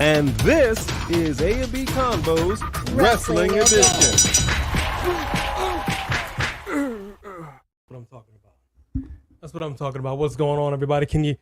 And this is A&B Convo's Wrestling Edition. What I'm talking about. That's what I'm talking about. What's going on, everybody? Can you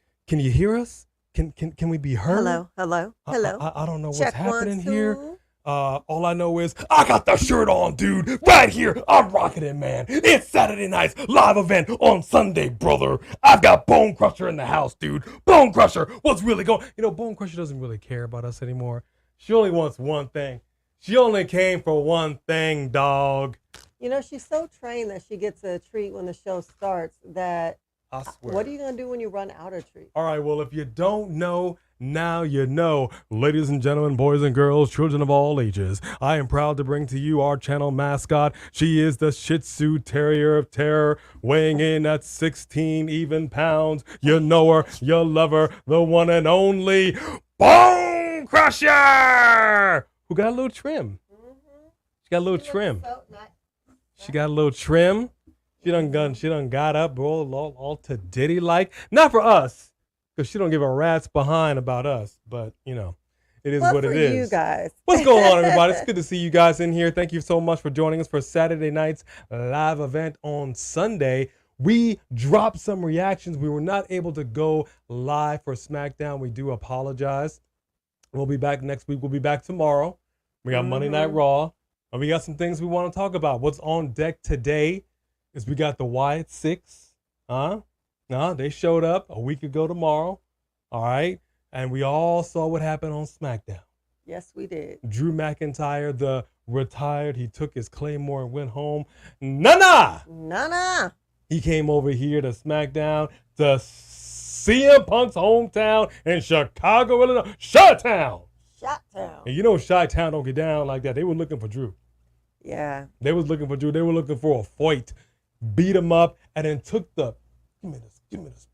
hear us? Can we be heard? Hello. I don't know what's Check happening 1, 2. here. All I know is I got the shirt on, dude. Right here. I'm rocking it, man. It's Saturday night's live event on Sunday, brother. I've got Bone Crusher in the house, dude. Bone Crusher, what's really going? You know, Bone Crusher doesn't really care about us anymore. She only wants one thing. She only came for one thing, dog. You know, she's so trained that she gets a treat when the show starts that, I swear. what are you going to do when you run out of treats? All right, well, if you don't know, now you know. Ladies and gentlemen, boys and girls, children of all ages, I am proud to bring to you our channel mascot. She is the Shih Tzu Terrier of Terror, weighing in at 16 even pounds. You know her, you love her, the one and only Bone Crusher, who got a little trim. She got a little trim. She got a little trim. She done got up all to Diddy like. Not for us, because she don't give a rat's behind about us. But, you know, it is what it is. You guys. What's going on, everybody? It's good to see you guys in here. Thank you so much for joining us for Saturday night's live event on Sunday. We dropped some reactions. We were not able to go live for Smackdown. We do apologize. We'll be back next week. We'll be back tomorrow. We got Monday Night Raw. And we got some things we want to talk about. What's on deck today is we got the Wyatt Sick6. They showed up a week ago tomorrow. All right. And we all saw what happened on Smackdown. Yes, we did. Drew McIntyre, the retired, he took his Claymore and went home. Nah. He came over here to Smackdown, to CM Punk's hometown in Chicago, Illinois. Chi-Town. And you know Chi-Town don't get down like that. They were looking for Drew. Yeah. They was looking for Drew. They were looking for a fight. Beat him up and then took the, give me this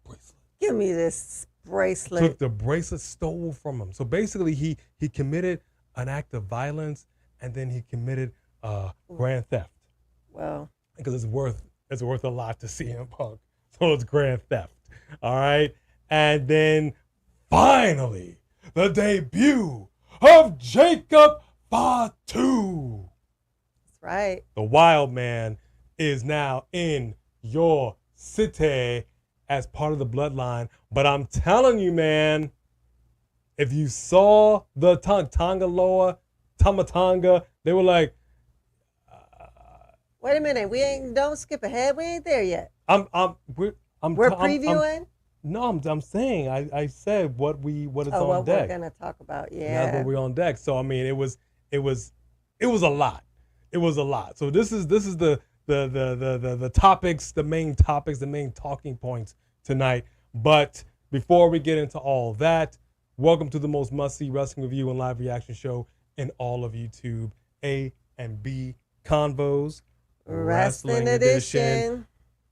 bracelet. Give me this bracelet. Took the bracelet, stole from him. So basically he committed an act of violence and then he committed grand theft. Well. Because it's worth a lot to CM Punk. So it's grand theft. All right. And then finally, the debut of Jacob Fatu. That's right. The wild man is now in your city as part of the Bloodline. But I'm telling you, man, if you saw the Tongaloa, Tamatanga, they were like, wait a minute, don't skip ahead. We ain't there yet. We're previewing? No, I'm saying I said what is on deck. What we're gonna talk about, yeah. That's what we're on deck. So I mean, it was a lot. It was a lot. So this is the topics, the main topics, the main talking points tonight. But before we get into all that, welcome to the most must-see wrestling review and live reaction show in all of YouTube, A&B Convos Wrestling Edition.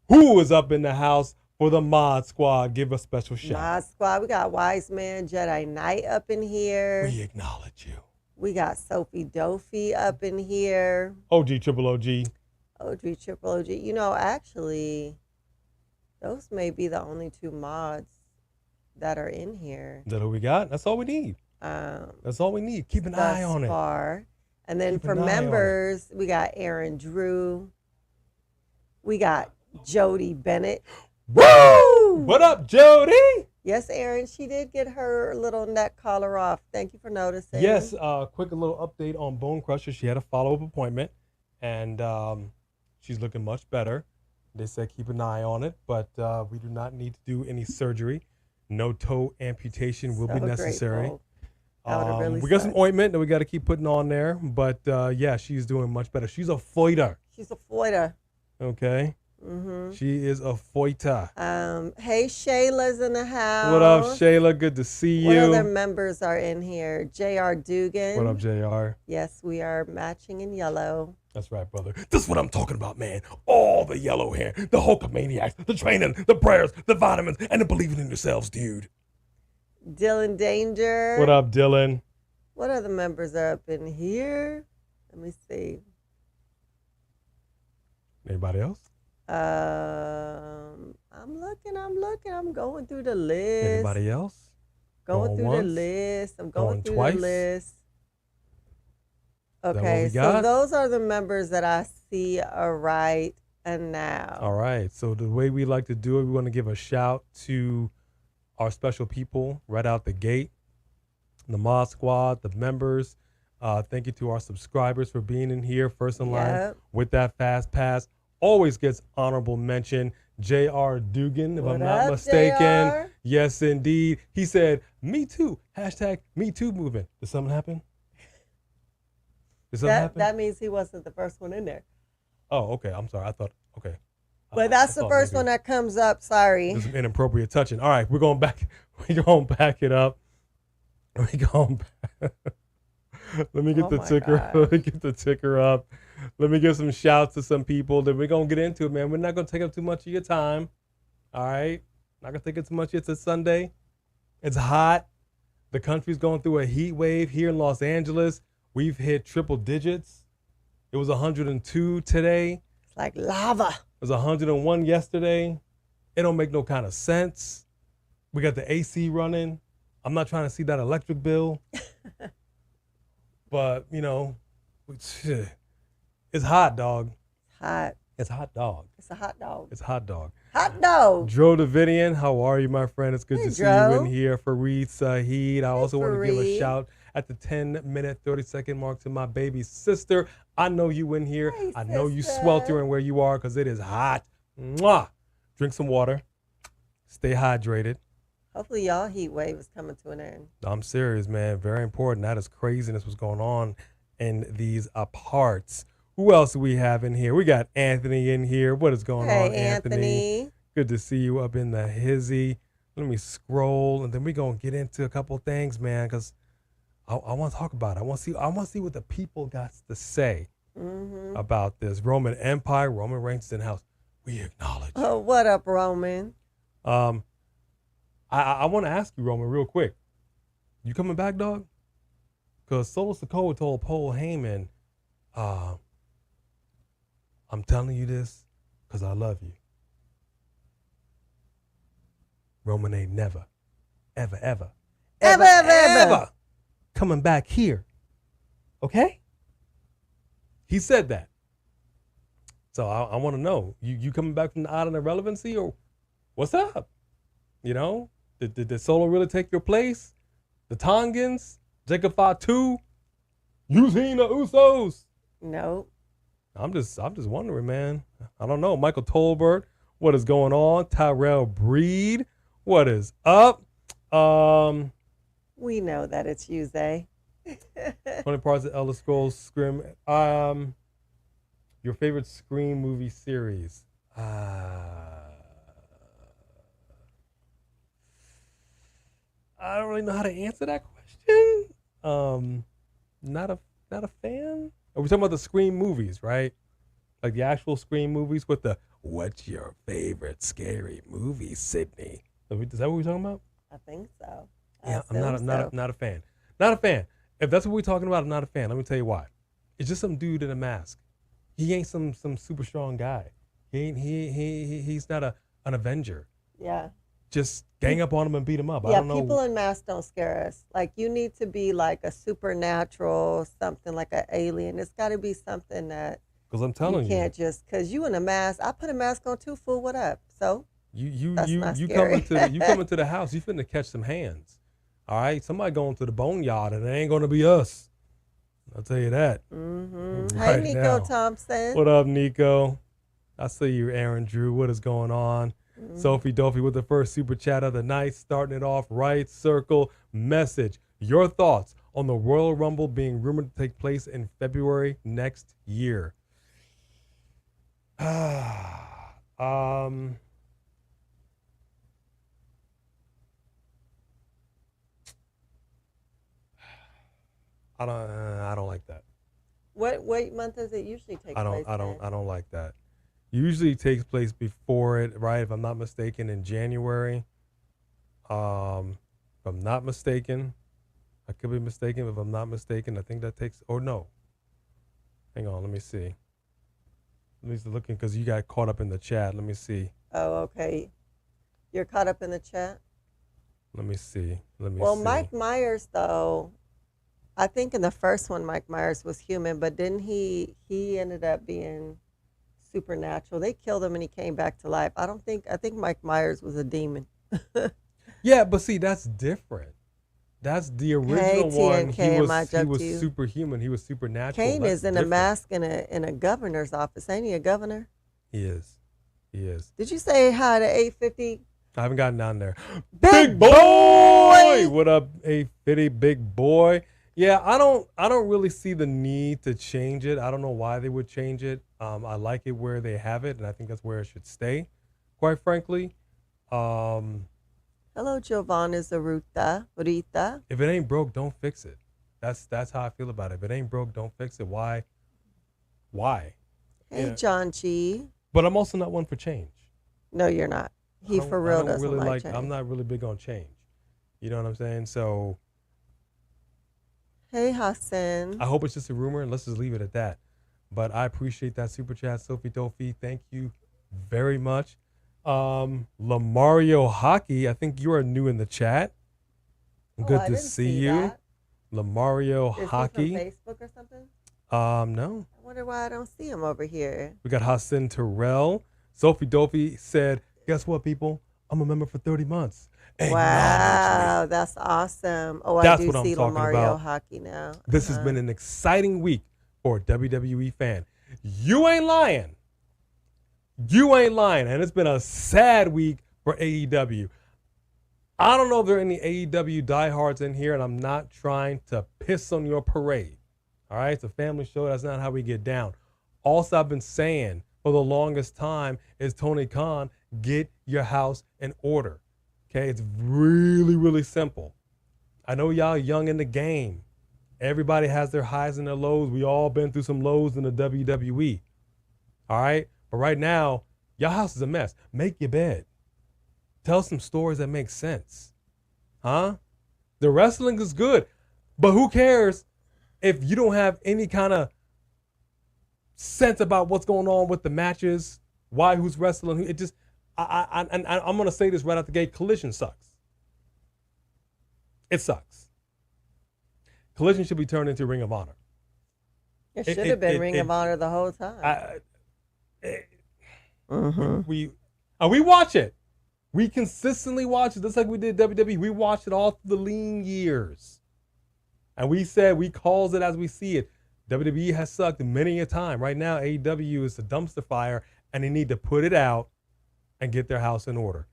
Who is up in the house for the Mod Squad? Give a special shout. Mod Squad, we got Wise Man Jedi Knight up in here. We acknowledge you. We got Sophie Dophie up in here. OG Triple OG. OG Triple OG. You know, actually, those may be the only two mods that are in here. Is that who we got? That's all we need. That's all we need. Keep an eye on it. And then for members, we got Aaron Drew. We got Jody Bennett. Woo! What up, Jody? Yes, Aaron, she did get her little neck collar off. Thank you for noticing. Yes, quick little update on Bone Crusher. She had a follow-up appointment, and she's looking much better. They said keep an eye on it, but we do not need to do any surgery. No toe amputation will be necessary. Really we got some ointment that we got to keep putting on there, but yeah, she's doing much better. She's a fighter. She's a fighter. Okay. She is a fighter. Hey, Shayla's in the house. What up, Shayla? Good to see you. What other members are in here? JR Dugan. What up, JR? Yes, we are matching in yellow. That's right, brother. This is what I'm talking about, man. All the yellow hair, the Hulkamaniacs, the training, the prayers, the vitamins, and the believing in yourselves, dude. Dylan Danger. What up, Dylan? What other members are up in here? Let me see. Anybody else? I'm looking. I'm going through the list. Anybody else? Going through the once, list. I'm going going through twice. the list. Is that what Okay, we so got? those are the members that I see right now. All right. So the way we like to do it, we want to give a shout to our special people right out the gate, the Mod Squad, the members. Thank you to our subscribers for being in here first in line Yep. with that fast pass. Always gets honorable mention. J.R. Dugan, if What I'm not up, mistaken. JR? Yes, indeed. He said, "Me too." Hashtag Me Too movement. Did something happen? Did something happen? That means he wasn't the first one in there. Oh, okay. I'm sorry. I thought, okay. But that's the thought first maybe one that comes up. Sorry. there's some inappropriate touching. All right, we're going back. We're going to back it up. We going back. Let me get the my ticker. gosh. Let me get the ticker up. Let me give some shouts to some people. Then we're going to get into it, man. We're not going to take up too much of your time. All right? Not going to take up too much. It's a Sunday. It's hot. The country's going through a heat wave here in Los Angeles. We've hit triple digits. It was 102 today. It's like lava. It was 101 yesterday. It don't make no kind of sense. We got the AC running. I'm not trying to see that electric bill. But, you know, it's hot, dog. Hot. It's hot dog. It's a hot dog. It's hot dog. Hot dog. Dro Davidian, how are you, my friend? It's good Hey, to see Dro. you in here. Fareed Saheed. I also want to give a Fareed. shout at the 10-minute, 30-second mark to my baby sister. I know you in here. Hey, I know you sister. sweltering where you are because it is hot. Mwah! Drink some water. Stay hydrated. Hopefully y'all heat wave is coming to an end. I'm serious, man. Very important. That is craziness what's going on in these parts. Who else do we have in here? We got Anthony in here. What is going on, Hey, Anthony? Anthony. Good to see you up in the hizzy. Let me scroll, and then we're going to get into a couple things, man, because I want to talk about it. I want to see what the people got to say about this. Roman Empire, Roman Reigns is in the house. We acknowledge. Oh, what up, Roman? I want to ask you, Roman, real quick. You coming back, dog? Because Solo Sikoa told Paul Heyman, I'm telling you this because I love you. Roman ain't never coming back here. Okay? He said that. So I want to know, you coming back from the island of relevancy or what's up? You know, did Solo really take your place? The Tongans, Jacob Fatu, you seen the Usos? No. I'm just wondering, man. I don't know. Michael Tolbert, what is going on? Tyrell Breed, what is up? We know that it's you, Zay. 20 parts of Elder Scrolls Scream. Your favorite Scream movie series? I don't really know how to answer that question. Not a fan. Are we talking about the Scream movies, right? Like the actual Scream movies with the "What's your favorite scary movie, Sydney?" Is that what we're talking about? I think so. Yeah, I'm not a fan. Not a fan. If that's what we're talking about, I'm not a fan. Let me tell you why. It's just some dude in a mask. He ain't some super strong guy. He's not an Avenger. Yeah. Just gang up on him and beat him up. Yeah, I don't know. people in masks don't scare us. Like, you need to be like a supernatural, something like an alien. It's got to be something that Because I'm telling you can't just, because you in a mask. I put a mask on too, fool. What up? So you that's not come scary. into the house. You finna catch some hands. All right, somebody going to the boneyard and it ain't gonna be us. I'll tell you that. Hey, Right Nico now. Thompson. What up, Nico? I see you, Aaron Drew. What is going on? Sophie Dolphy with the first super chat of the night, starting it off right circle message. Your thoughts on the Royal Rumble being rumored to take place in February next year? I don't like that. What month does it usually take place? I don't like that. Usually it takes place before it, right? If I'm not mistaken, in January. If I'm not mistaken, I could be mistaken. If I'm not mistaken, I think that takes. Or no. Hang on, let me see. Let me see looking because you got caught up in the chat. Let me see. Oh, okay. You're caught up in the chat? Let me see. Well, Mike Myers, though, I think in the first one, Mike Myers was human, but didn't he ended up being supernatural. They killed him and he came back to life. I think Mike Myers was a demon. Yeah, but see, that's different. That's the original one. He was superhuman. He was supernatural. Kane is in a mask in a governor's office. Ain't he a governor? He is. He is. Did you say hi to 850? I haven't gotten down there. Big boy! What up, 850 big boy? Yeah, I don't really see the need to change it. I don't know why they would change it. I like it where they have it, and I think that's where it should stay, quite frankly. Hello, Giovanna Zaruta. Rita. If it ain't broke, don't fix it. That's how I feel about it. If it ain't broke, don't fix it. Why? Hey, John G. But I'm also not one for change. No, you're not. He for real doesn't really like change. I'm not really big on change. You know what I'm saying? So. Hey, Hassan. I hope it's just a rumor, and let's just leave it at that. But I appreciate that super chat, Sophie Dofi. Thank you very much. Lamario Hockey, I think you are new in the chat. Good to see you. Lamario Hockey. Is he from Facebook or something? No. I wonder why I don't see him over here. We got Hassan Terrell. Sophie Dofi said, guess what, people? I'm a member for 30 months. Wow, that's awesome. Oh, that's I do what I'm see talking Lamario about. Hockey now. This has been an exciting week for a WWE fan. You ain't lying. You ain't lying. And it's been a sad week for AEW. I don't know if there are any AEW diehards in here, and I'm not trying to piss on your parade. All right? It's a family show. That's not how we get down. Also, I've been saying for the longest time is Tony Khan, get your house in order. Okay? It's really, really simple. I know y'all young in the game. Everybody has their highs and their lows. We all been through some lows in the WWE. All right? But right now, your house is a mess. Make your bed. Tell some stories that make sense. Huh? The wrestling is good. But who cares if you don't have any kind of sense about what's going on with the matches, why who's wrestling. It just, I'm going to say this right out the gate. Collision sucks. It sucks. Collision should be turned into Ring of Honor. It should have been Ring of Honor the whole time. We watch it. We consistently watch it, just like we did WWE. We watched it all through the lean years. And we said, we calls it as we see it. WWE has sucked many a time. Right now, AEW is a dumpster fire, and they need to put it out and get their house in order.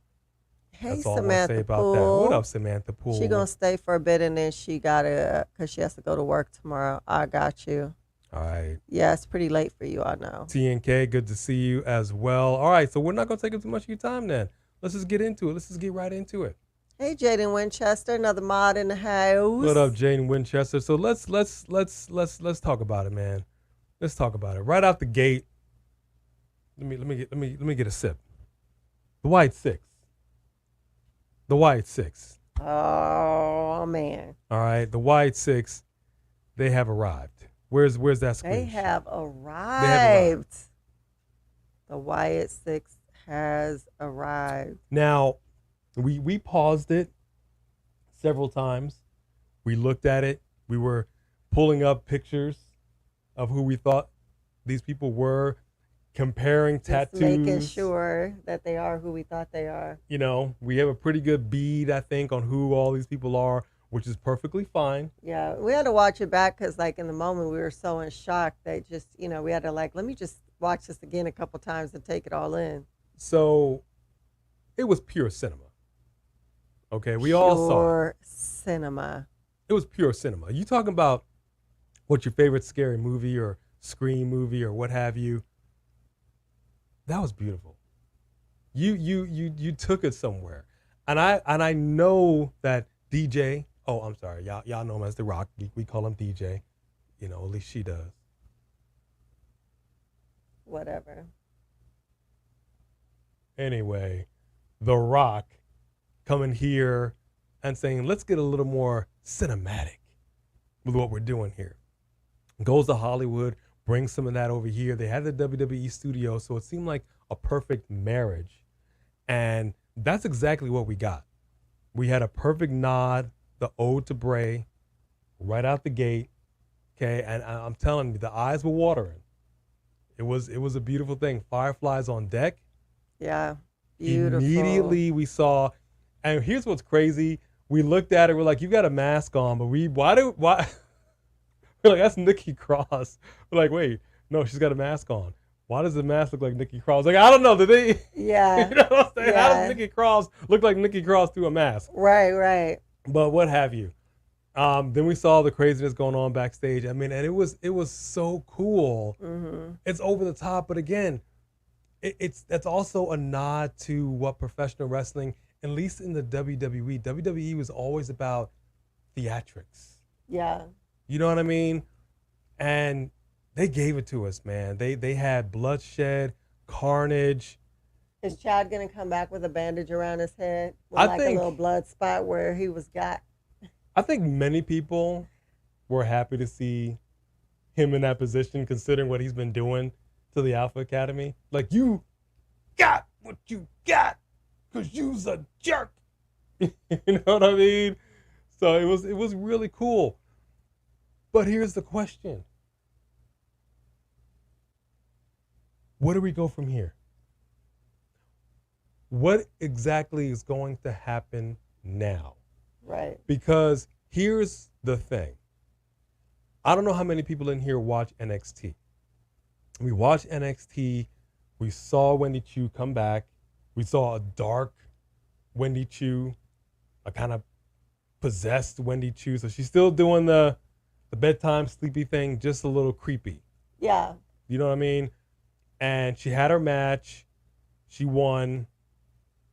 Hey, that's all Samantha I'm going to say about Poole. that. What up, Samantha Poole? She going to stay for a bit, and then she got to, because she has to go to work tomorrow. I got you. All right. Yeah, it's pretty late for you, I know. TNK, good to see you as well. All right, so we're not going to take up too much of your time then. Let's just get into it. Let's just get right into it. Hey, Jaden Winchester, another mod in the house. What up, Jaden Winchester? So let's talk about it, man. Let's talk about it right out the gate. Let me get a sip. The Wyatt Sick6. The Wyatt Sick6. Oh man. All right, the Wyatt Sick6. They have arrived. Where's that screen? They have arrived. The Wyatt Sick6 has arrived. Now, we paused it several times. We looked at it. We were pulling up pictures of who we thought these people were, comparing tattoos. Making sure that they are who we thought they are. You know, we have a pretty good bead, I think, on who all these people are, which is perfectly fine. Yeah, we had to watch it back because, like, in the moment we were so in shock that just, you know, we had to, like, let me just watch this again a couple times and take it all in. So it was pure cinema. Okay, we all saw it. Pure cinema. It was pure cinema. You talking about what's your favorite scary movie or Scream movie or what have you? That was beautiful. You took it somewhere, and I know that DJ. Oh, I'm sorry, y'all know him as The Rock. We call him DJ. You know, at least she does. Whatever. Anyway, The Rock coming here and saying, let's get a little more cinematic with what we're doing here. Goes to Hollywood, brings some of that over here. They had the WWE studio, so it seemed like a perfect marriage. And that's exactly what we got. We had a perfect nod, the ode to Bray, right out the gate. Okay, and I'm telling you, the eyes were watering. It was a beautiful thing. Fireflies on deck. Yeah, beautiful. Immediately we saw, and here's what's crazy. We looked at it. We're like, you got a mask on, but why? We're like, that's Nikki Cross. We're like, wait, no, she's got a mask on. Why does the mask look like Nikki Cross? Like, I don't know. Did they? Yeah. You know what I'm saying? Yeah. How does Nikki Cross look like Nikki Cross through a mask? Right. But what have you? Then we saw the craziness going on backstage. I mean, and it was so cool. Mm-hmm. It's over the top, but again, that's also a nod to what professional wrestling, at least in the WWE was always about theatrics. Yeah. You know what I mean? And they gave it to us, man. They had bloodshed, carnage. Is Chad gonna come back with a bandage around his head with I think a little blood spot where he was got? I think many people were happy to see him in that position, considering what he's been doing to the Alpha Academy. Like, you got what you got because you's a jerk. You know what I mean? So it was really cool. But here's the question. Where do we go from here? What exactly is going to happen now? Right. Because here's the thing. I don't know how many people in here watch NXT. We watched NXT. We saw Wendy Chu come back. We saw a dark Wendy Chu, a kind of possessed Wendy Chu. So she's still doing the bedtime sleepy thing, just a little creepy. Yeah. You know what I mean? And she had her match. She won.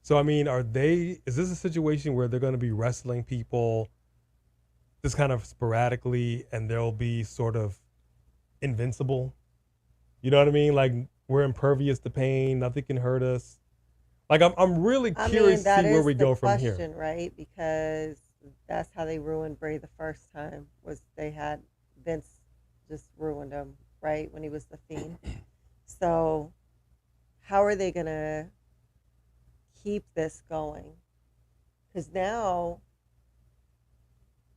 So, I mean, is this a situation where they're going to be wrestling people just kind of sporadically and they'll be sort of invincible? You know what I mean? Like, we're impervious to pain. Nothing can hurt us. Like, I'm really curious to see where we go from here. That is the question, right? Because that's how they ruined Bray the first time, was they had Vince just ruined him, right? When he was the Fiend. So, how are they going to keep this going? Because now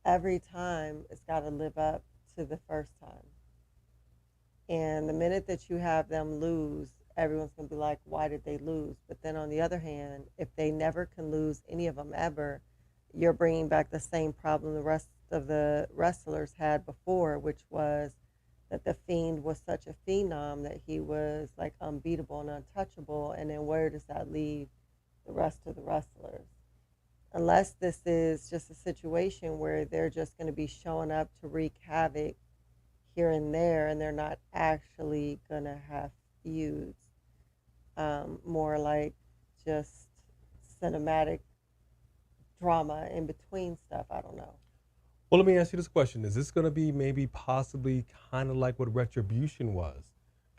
every time it's got to live up to the first time, and the minute that you have them lose, everyone's going to be like, why did they lose? But then on the other hand, if they never can lose any of them ever, you're bringing back the same problem the rest of the wrestlers had before, which was that the Fiend was such a phenom that he was like unbeatable and untouchable. And then where does that leave the rest of the wrestlers? Unless this is just a situation where they're just going to be showing up to wreak havoc here and there, and they're not actually going to have feuds, more like just cinematic drama in between stuff. I don't know. Well, let me ask you this question. Is this going to be maybe possibly kind of like what Retribution was?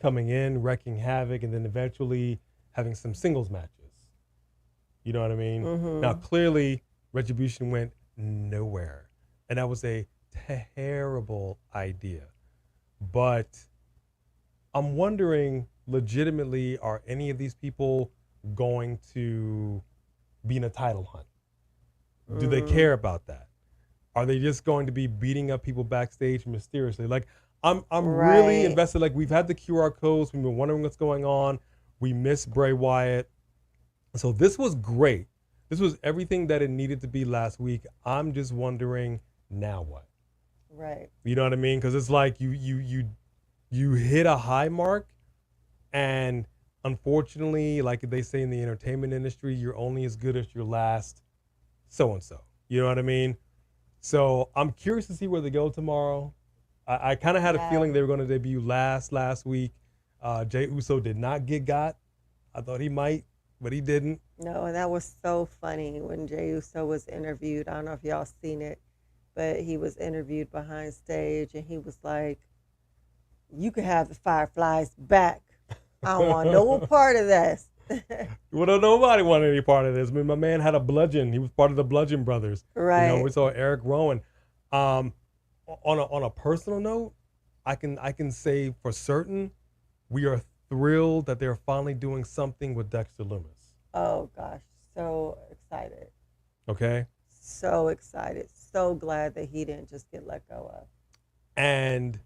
Coming in, wrecking havoc, and then eventually having some singles matches. You know what I mean? Mm-hmm. Now, clearly, Retribution went nowhere. And that was a terrible idea. But I'm wondering, legitimately, are any of these people going to be in a title hunt? Do they care about that? Are they just going to be beating up people backstage mysteriously? Like, I'm really invested. Like, we've had the QR codes. We've been wondering what's going on. We miss Bray Wyatt. So this was great. This was everything that it needed to be last week. I'm just wondering, now what? Right. You know what I mean? Because it's like you hit a high mark, and unfortunately, like they say in the entertainment industry, you're only as good as your last so-and-so. You know what I mean? So I'm curious to see where they go tomorrow. I kind of had a feeling they were going to debut last week. Jey Uso did not get got. I thought he might, but he didn't. No, and that was so funny when Jey Uso was interviewed. I don't know if y'all seen it, but he was interviewed behind stage, and he was like, you can have the Fireflies back. I don't want no part of this. Well, nobody wanted any part of this. I mean, my man had a bludgeon. He was part of the Bludgeon Brothers. Right. You know, we saw Eric Rowan. On a personal note, I can say for certain, we are thrilled that they're finally doing something with Dexter Lumis. Oh gosh, so excited. Okay. so excited, so glad that he didn't just get let go of. And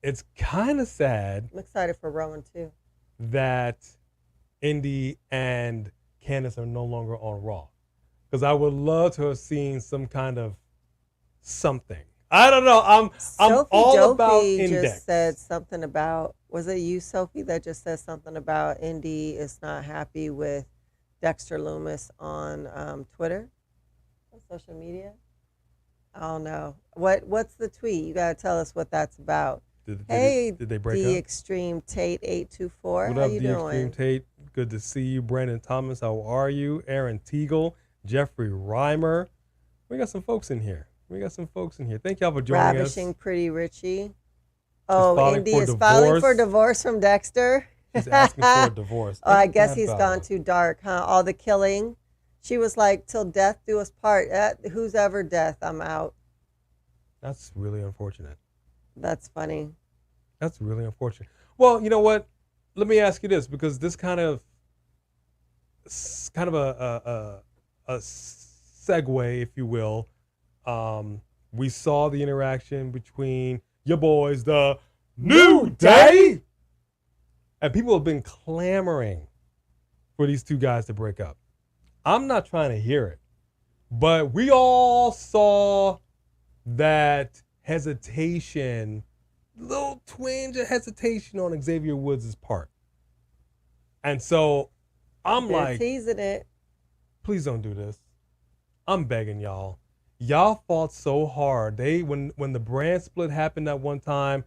it's kind of sad I'm excited for Rowan too. that Indy and Candace are no longer on Raw, because I would love to have seen some kind of something. I don't know. I'm Sophie all Dopey about Index. just said something about, was it you, Sophie, that just said something about Indy is not happy with Dexter Loomis on Twitter, on social media? I don't know. What's the tweet? You gotta tell us what that's about. Did Hey, they break the up? Extreme Tate 824. What How up, you the doing? Extreme Tate? Good to see you, Brandon Thomas. How are you? Aaron Teagle, Jeffrey Reimer. We got some folks in here. Thank y'all for joining Ravishing us. Pretty Richie. Oh, filing Indy for is filing for divorce. divorce from Dexter. She's asking for a divorce. Oh, I Ain't guess that he's about gone it? too dark, huh? All the killing. She was like, till death do us part. Who's ever death, I'm out. That's really unfortunate. That's funny. That's really unfortunate. Well, you know what? Let me ask you this, because this kind of a segue, if you will. We saw the interaction between your boys, the New Day, and people have been clamoring for these two guys to break up. I'm not trying to hear it, but we all saw that hesitation, little twinge of hesitation on Xavier Woods' part. And so I'm They're like, teasing it. please don't do this. I'm begging y'all. Y'all fought so hard. When the brand split happened that one time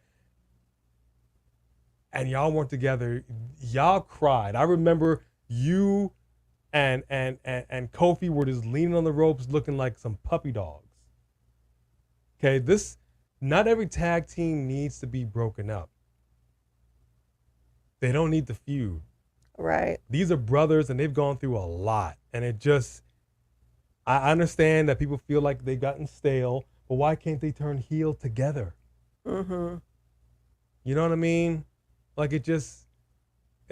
and y'all weren't together, y'all cried. I remember you and Kofi were just leaning on the ropes looking like some puppy dogs. Okay, not every tag team needs to be broken up. They don't need to feud. Right. These are brothers and they've gone through a lot. And I understand that people feel like they've gotten stale, but why can't they turn heel together? Mm-hmm. You know what I mean? Like it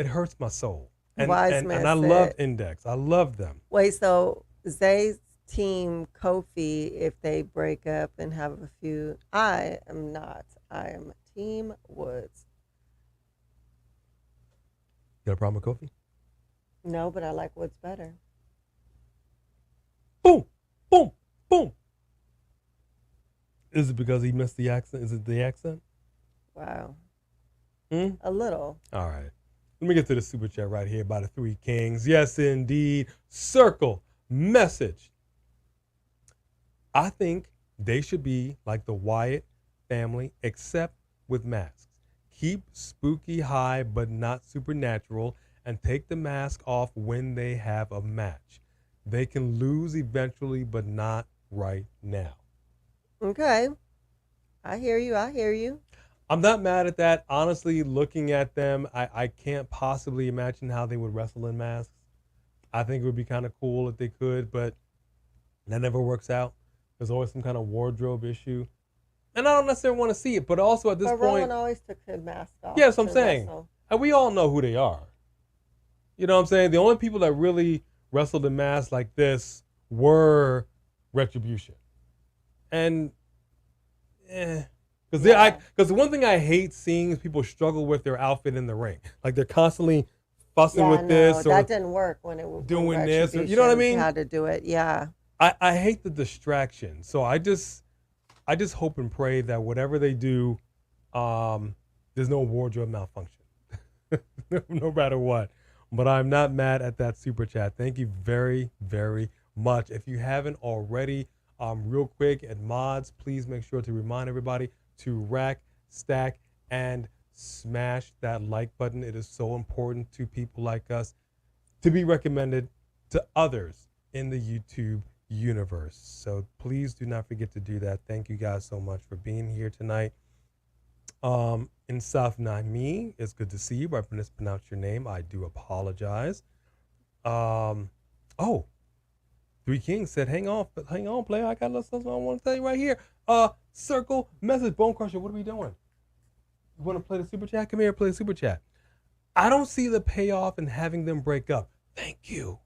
hurts my soul. And Wise man I said. love Index. I love them. Wait, so Zay's team Kofi, if they break up and have a feud, I am not. I am Team Woods. You got a problem with Kofi? No, but I like Woods better. Boom, boom, boom. Is it because he missed the accent? Is it the accent? Wow. A little. All right. Let me get to the super chat right here by the Three Kings. Yes, indeed. Circle message. I think they should be like the Wyatt family, except with masks. Keep spooky high, but not supernatural, and take the mask off when they have a match. They can lose eventually, but not right now. Okay. I hear you. I'm not mad at that. Honestly, looking at them, I can't possibly imagine how they would wrestle in masks. I think it would be kind of cool if they could, but that never works out. There's always some kind of wardrobe issue. And I don't necessarily want to see it, but also at this But point... Rowan always took his mask off. Yeah, that's what I'm to saying. wrestle. And we all know who they are. You know what I'm saying? The only people that really wrestled in masks like this were Retribution. And, because the one thing I hate seeing is people struggle with their outfit in the ring. Like they're constantly fussing with this. Or that didn't work when it was doing this. Or, you know what I mean? How to do it, yeah. I hate the distraction. So I just hope and pray that whatever they do, there's no wardrobe malfunction. No matter what. But I'm not mad at that super chat. Thank you very, very much. If you haven't already, real quick, at mods, please make sure to remind everybody to rack, stack, and smash that like button. It is so important to people like us to be recommended to others in the YouTube universe. So please do not forget to do that. Thank you guys so much for being here tonight. In South Naimi, it's good to see you. If I mispronounce your name, I do apologize. Three Kings said, hang on, player. I got a little something I want to tell you right here. Circle message, Bone Crusher. What are we doing? You want to play the super chat? Come here, play the super chat. I don't see the payoff in having them break up. Thank you.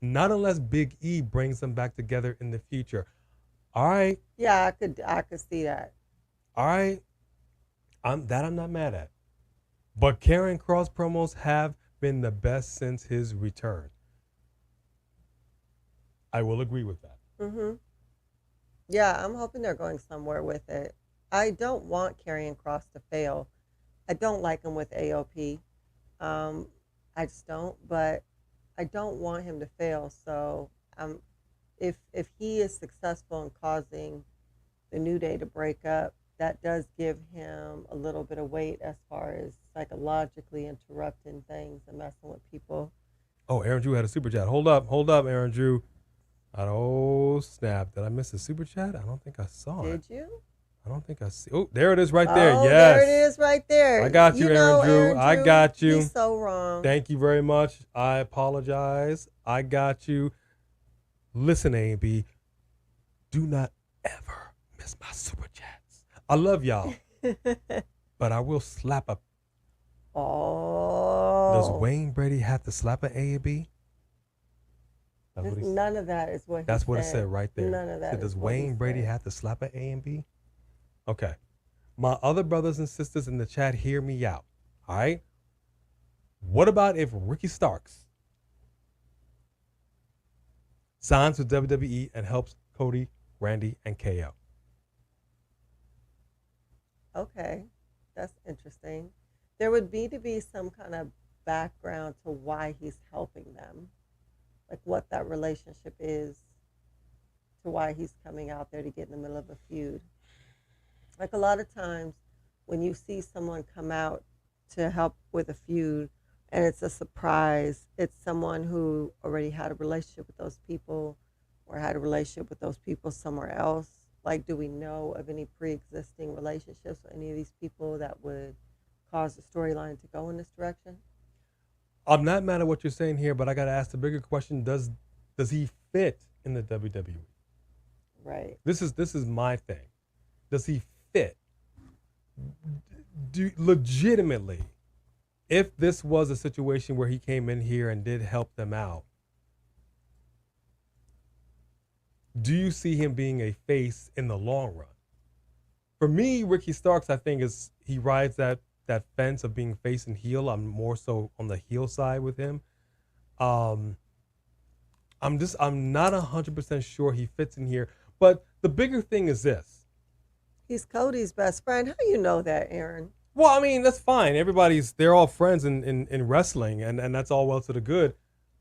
Not unless Big E brings them back together in the future. All right, Yeah, I could see that. all right. I'm not mad at. But Karrion Kross promos have been the best since his return. I will agree with that. Mm-hmm. Yeah, I'm hoping they're going somewhere with it. I don't want Karrion Kross to fail. I don't like him with AOP. Um, I just don't. But I don't want him to fail. So if he is successful in causing the New Day to break up, that does give him a little bit of weight as far as psychologically interrupting things and messing with people. Oh, Aaron Drew had a super chat. Hold up, Aaron Drew. Oh, snap. Did I miss a super chat? I don't think I saw it. Did you? I don't think I see. Oh, there it is right there. Oh, Yes. there it is right there. I got you, Aaron Drew. I got you. He's so wrong. Thank you very much. I apologize. I got you. Listen, A&B, do not ever miss my super chats. I love y'all, but I will slap a. Oh. Does Wayne Brady have to slap an A&B? None of that is what he That's said. what it said right there. None of that. Does Wayne Brady have to slap an A&B? Okay. My other brothers and sisters in the chat, hear me out. All right? What about if Ricky Starks signs with WWE and helps Cody, Randy, and KO? Okay. That's interesting. There would need to be some kind of background to why he's helping them. Like what that relationship is to why he's coming out there to get in the middle of a feud. Like a lot of times when you see someone come out to help with a feud and it's a surprise, it's someone who already had a relationship with those people or had a relationship with those people somewhere else. Like, do we know of any pre-existing relationships with any of these people that would cause the storyline to go in this direction? I'm not mad at what you're saying here, but I got to ask the bigger question: Does he fit in the WWE? Right. This is my thing. Does he fit? Legitimately, if this was a situation where he came in here and did help them out, do you see him being a face in the long run? For me, Ricky Starks, I think he rides that fence of being face and heel. I'm more so on the heel side with him. I'm not 100% sure he fits in here. But the bigger thing is this. He's Cody's best friend. How do you know that, Aaron? Well, I mean, that's fine. They're all friends in wrestling, and that's all well to the good.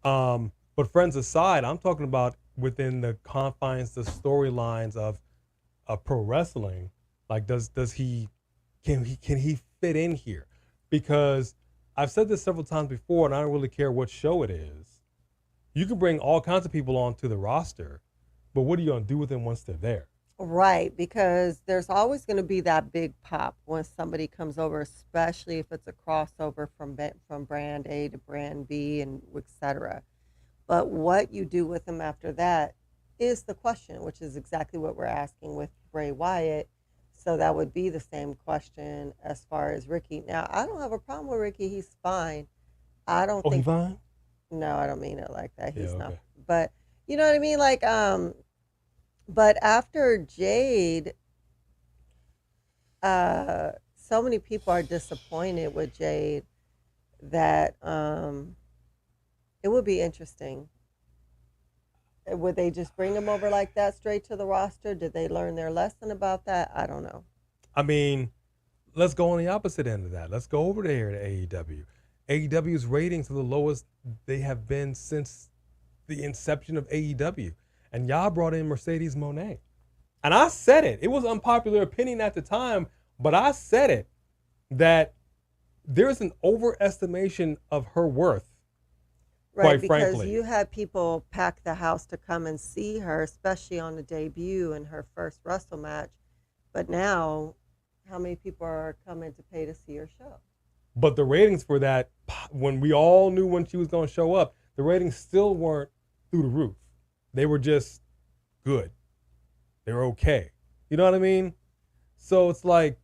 But friends aside, I'm talking about within the confines, the storylines of pro wrestling. Like, can he fit in here? Because I've said this several times before, and I don't really care what show it is. You can bring all kinds of people onto the roster, but what are you going to do with them once they're there? Right, because there's always going to be that big pop when somebody comes over, especially if it's a crossover from brand A to brand B and etc. But what you do with them after that is the question, which is exactly what we're asking with Bray Wyatt. So that would be the same question as far as Ricky. Now, I don't have a problem with Ricky. He's fine. I don't think. He's fine? No, I don't mean it like that. He's okay. not. But you know what I mean? Like, but after Jade, so many people are disappointed with Jade that it would be interesting. Would they just bring him over like that straight to the roster? Did they learn their lesson about that? I don't know. I mean, let's go on the opposite end of that. Let's go over there to AEW. AEW's ratings are the lowest they have been since the inception of AEW. And y'all brought in Mercedes Moné. And I said it. It was unpopular opinion at the time, but I said it, that there's an overestimation of her worth. Right, quite frankly. because you had people pack the house to come and see her, especially on the debut and her first Wrestle match. But now, how many people are coming to pay to see her show? But the ratings for that, when we all knew when she was going to show up, the ratings still weren't through the roof. They were just good. They were okay. You know what I mean? So it's like,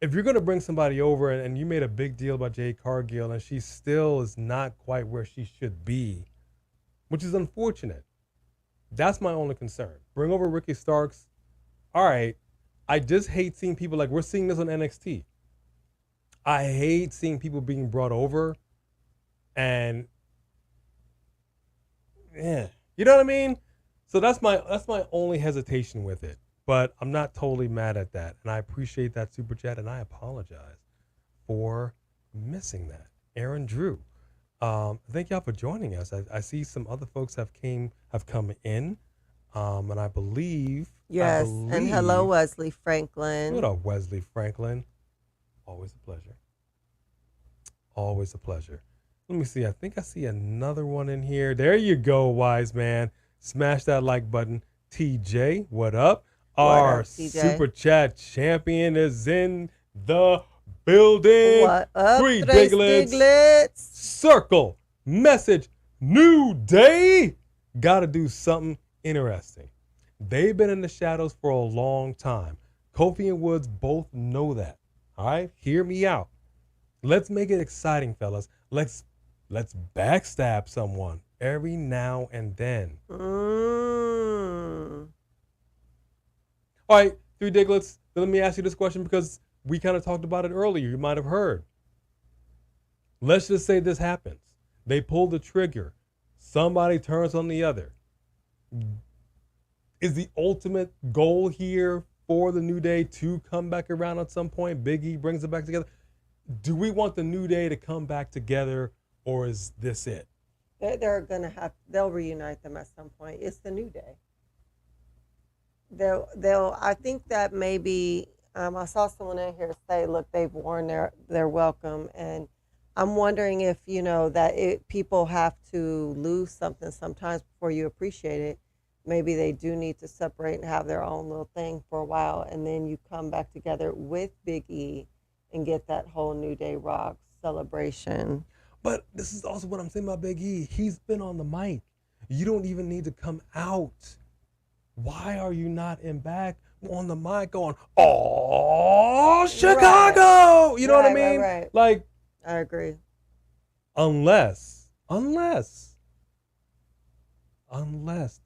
if you're going to bring somebody over and you made a big deal about Jade Cargill and she still is not quite where she should be, which is unfortunate. That's my only concern. Bring over Ricky Starks. All right. I just hate seeing people like we're seeing this on NXT. I hate seeing people being brought over and yeah, you know what I mean? So that's my only hesitation with it. But I'm not totally mad at that. And I appreciate that super chat and I apologize for missing that. Aaron Drew. Thank y'all for joining us. I see some other folks have come in. And I believe Yes, and hello, Wesley Franklin. What up, Wesley Franklin? Always a pleasure. Always a pleasure. Let me see. I think I see another one in here. There you go, wise man. Smash that like button. TJ, what up? Our super chat champion is in the building. What up, Three Diglets. Circle. Message. New Day. Gotta do something interesting. They've been in the shadows for a long time. Kofi and Woods both know that. All right? Hear me out. Let's make it exciting, fellas. Let's backstab someone every now and then. All right, Three Diglets, let me ask you this question because we kind of talked about it earlier. You might have heard. Let's just say this happens. They pull the trigger. Somebody turns on the other. Is the ultimate goal here for the New Day to come back around at some point? Big E brings it back together. Do we want the New Day to come back together, or is this it? They'll reunite them at some point. It's the New Day. I think that maybe, I saw someone in here say, look, they've worn their welcome, and I'm wondering if, people have to lose something sometimes before you appreciate it. Maybe they do need to separate and have their own little thing for a while, and then you come back together with Big E and get that whole New Day Rock celebration. But this is also what I'm saying about Big E. He's been on the mic. You don't even need to come out. Why are you not in back on the mic going, oh, Chicago? Right. You know what I mean? Right. Like, I agree. Unless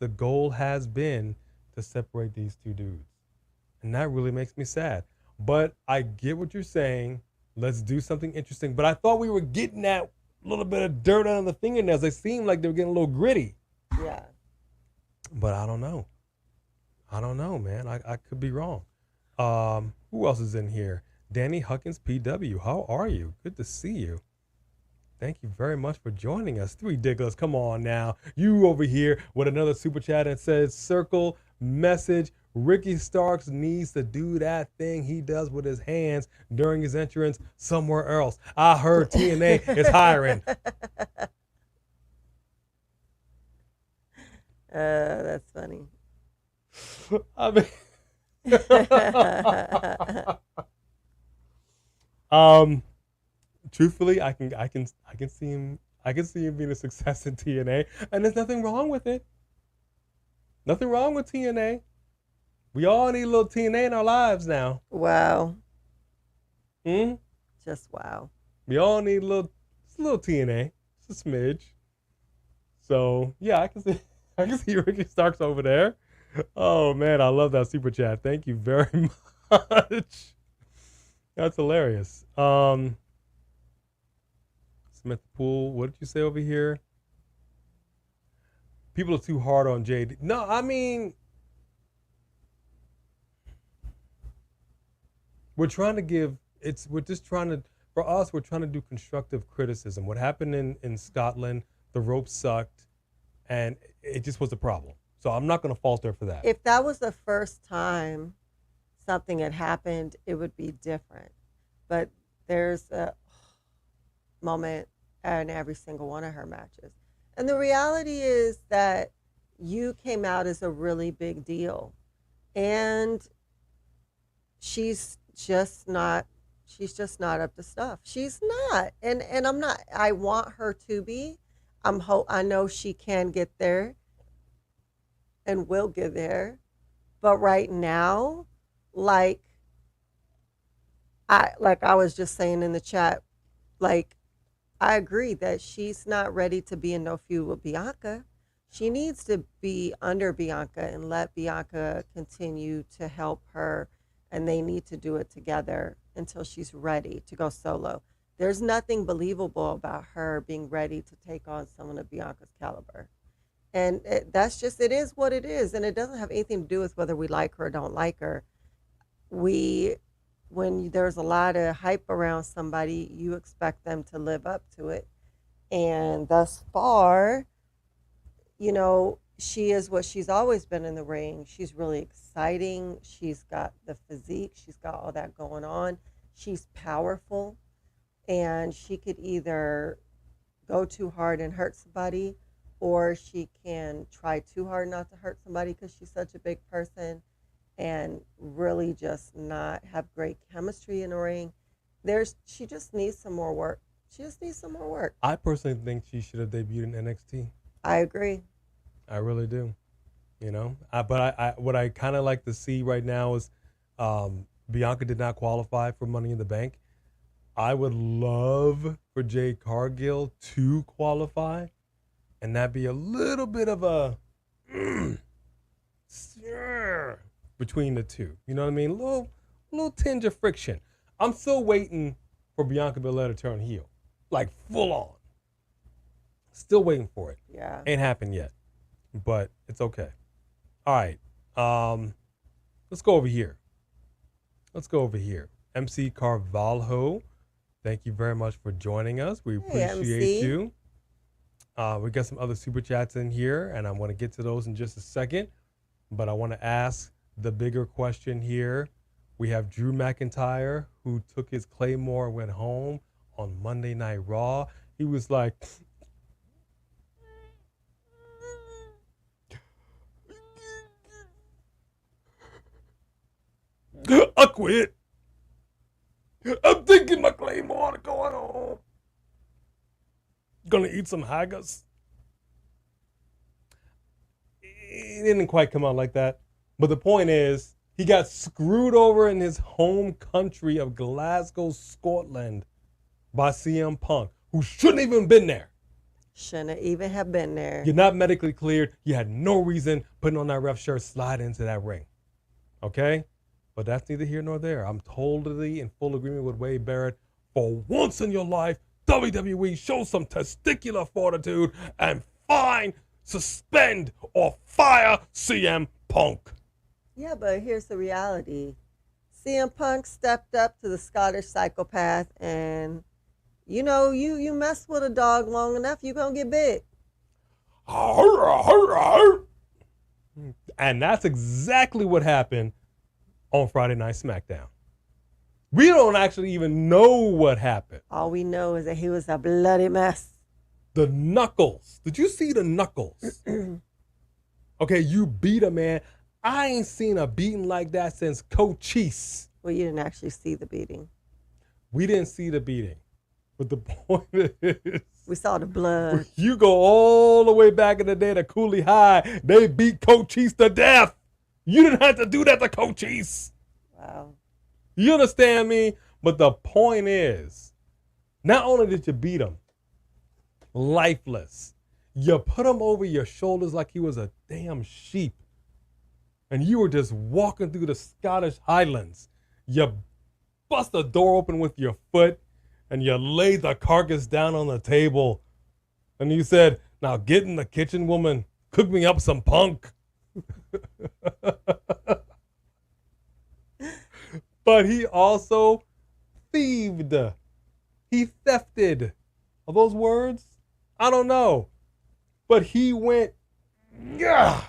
the goal has been to separate these two dudes. And that really makes me sad. But I get what you're saying. Let's do something interesting. But I thought we were getting that little bit of dirt on the fingernails. They seemed like they were getting a little gritty. Yeah. But I don't know. Man. I could be wrong. Who else is in here? Danny Huckins, PW. How are you? Good to see you. Thank you very much for joining us. Three Diglets, come on now. You over here with another super chat that says, circle, message, Ricky Starks needs to do that thing he does with his hands during his entrance somewhere else. I heard TNA is hiring. That's funny. I mean, truthfully, I can see him being a success in TNA, and there's nothing wrong with it. Nothing wrong with TNA. We all need a little TNA in our lives now. Wow. Just wow. We all need a little TNA, just a smidge. So yeah, I can see Ricky Starks over there. Oh man, I love that super chat. Thank you very much. That's hilarious. Smith Pool, what did you say over here? People are too hard on JD. No, I mean, we're trying to do constructive criticism. What happened in Scotland, the rope sucked, and it just was a problem. So I'm not going to falter for that. If that was the first time something had happened, it would be different. But there's a moment in every single one of her matches. And the reality is that you came out as a really big deal. And she's just not up to stuff. She's not. And I'm not. I want her to be. I know she can get there and will get there. But right now, like I was just saying in the chat, like, I agree that she's not ready to be in no feud with Bianca, She needs to be under Bianca and let Bianca continue to help her, and they need to do it together until she's ready to go solo. There's nothing believable about her being ready to take on someone of Bianca's caliber. And that's just, it is what it is. And it doesn't have anything to do with whether we like her or don't like her. When there's a lot of hype around somebody, you expect them to live up to it. And thus far, she is what she's always been in the ring. She's really exciting. She's got the physique. She's got all that going on. She's powerful. And she could either go too hard and hurt somebody, or she can try too hard not to hurt somebody because she's such a big person and really just not have great chemistry in the ring. She just needs some more work. She just needs some more work. I personally think she should have debuted in NXT. I agree. I really do. But what I kind of like to see right now is Bianca did not qualify for Money in the Bank. I would love for Jade Cargill to qualify, and that'd be a little bit of a between the two. You know what I mean? A little tinge of friction. I'm still waiting for Bianca Belair to turn heel, like full on. Still waiting for it. Yeah. Ain't happened yet, but it's okay. All right. Let's go over here. MC Carvalho, thank you very much for joining us. We appreciate you. We got some other super chats in here, and I want to get to those in just a second. But I want to ask the bigger question here. We have Drew McIntyre, who took his Claymore and went home on Monday Night Raw. He was like, I quit. I'm thinking my Claymore going home. Gonna eat some haggis. It didn't quite come out like that. But the point is, he got screwed over in his home country of Glasgow, Scotland by CM Punk, who shouldn't even been there. Shouldn't even have been there. You're not medically cleared. You had no reason putting on that ref shirt, slide into that ring. Okay? But that's neither here nor there. I'm totally in full agreement with Wade Barrett. For once in your life, WWE, show some testicular fortitude and fine, suspend, or fire CM Punk. Yeah, but here's the reality. CM Punk stepped up to the Scottish psychopath, and you mess with a dog long enough, you're going to get bit. And that's exactly what happened on Friday Night Smackdown. We don't actually even know what happened. All we know is that he was a bloody mess. The knuckles. Did you see the knuckles? Okay, you beat a man. I ain't seen a beating like that since Cochise. Well, you didn't actually see the beating. We didn't see the beating. But the point is, we saw the blood. You go all the way back in the day to Cooley High. They beat Cochise to death. You didn't have to do that to Cochise. Wow. You understand me? But the point is, not only did you beat him, lifeless, you put him over your shoulders like he was a damn sheep. And you were just walking through the Scottish Highlands. You bust the door open with your foot and you laid the carcass down on the table. And you said, now get in the kitchen, woman. Cook me up some punk. But he also thieved. He thefted. Are those words? I don't know. But he went, yeah.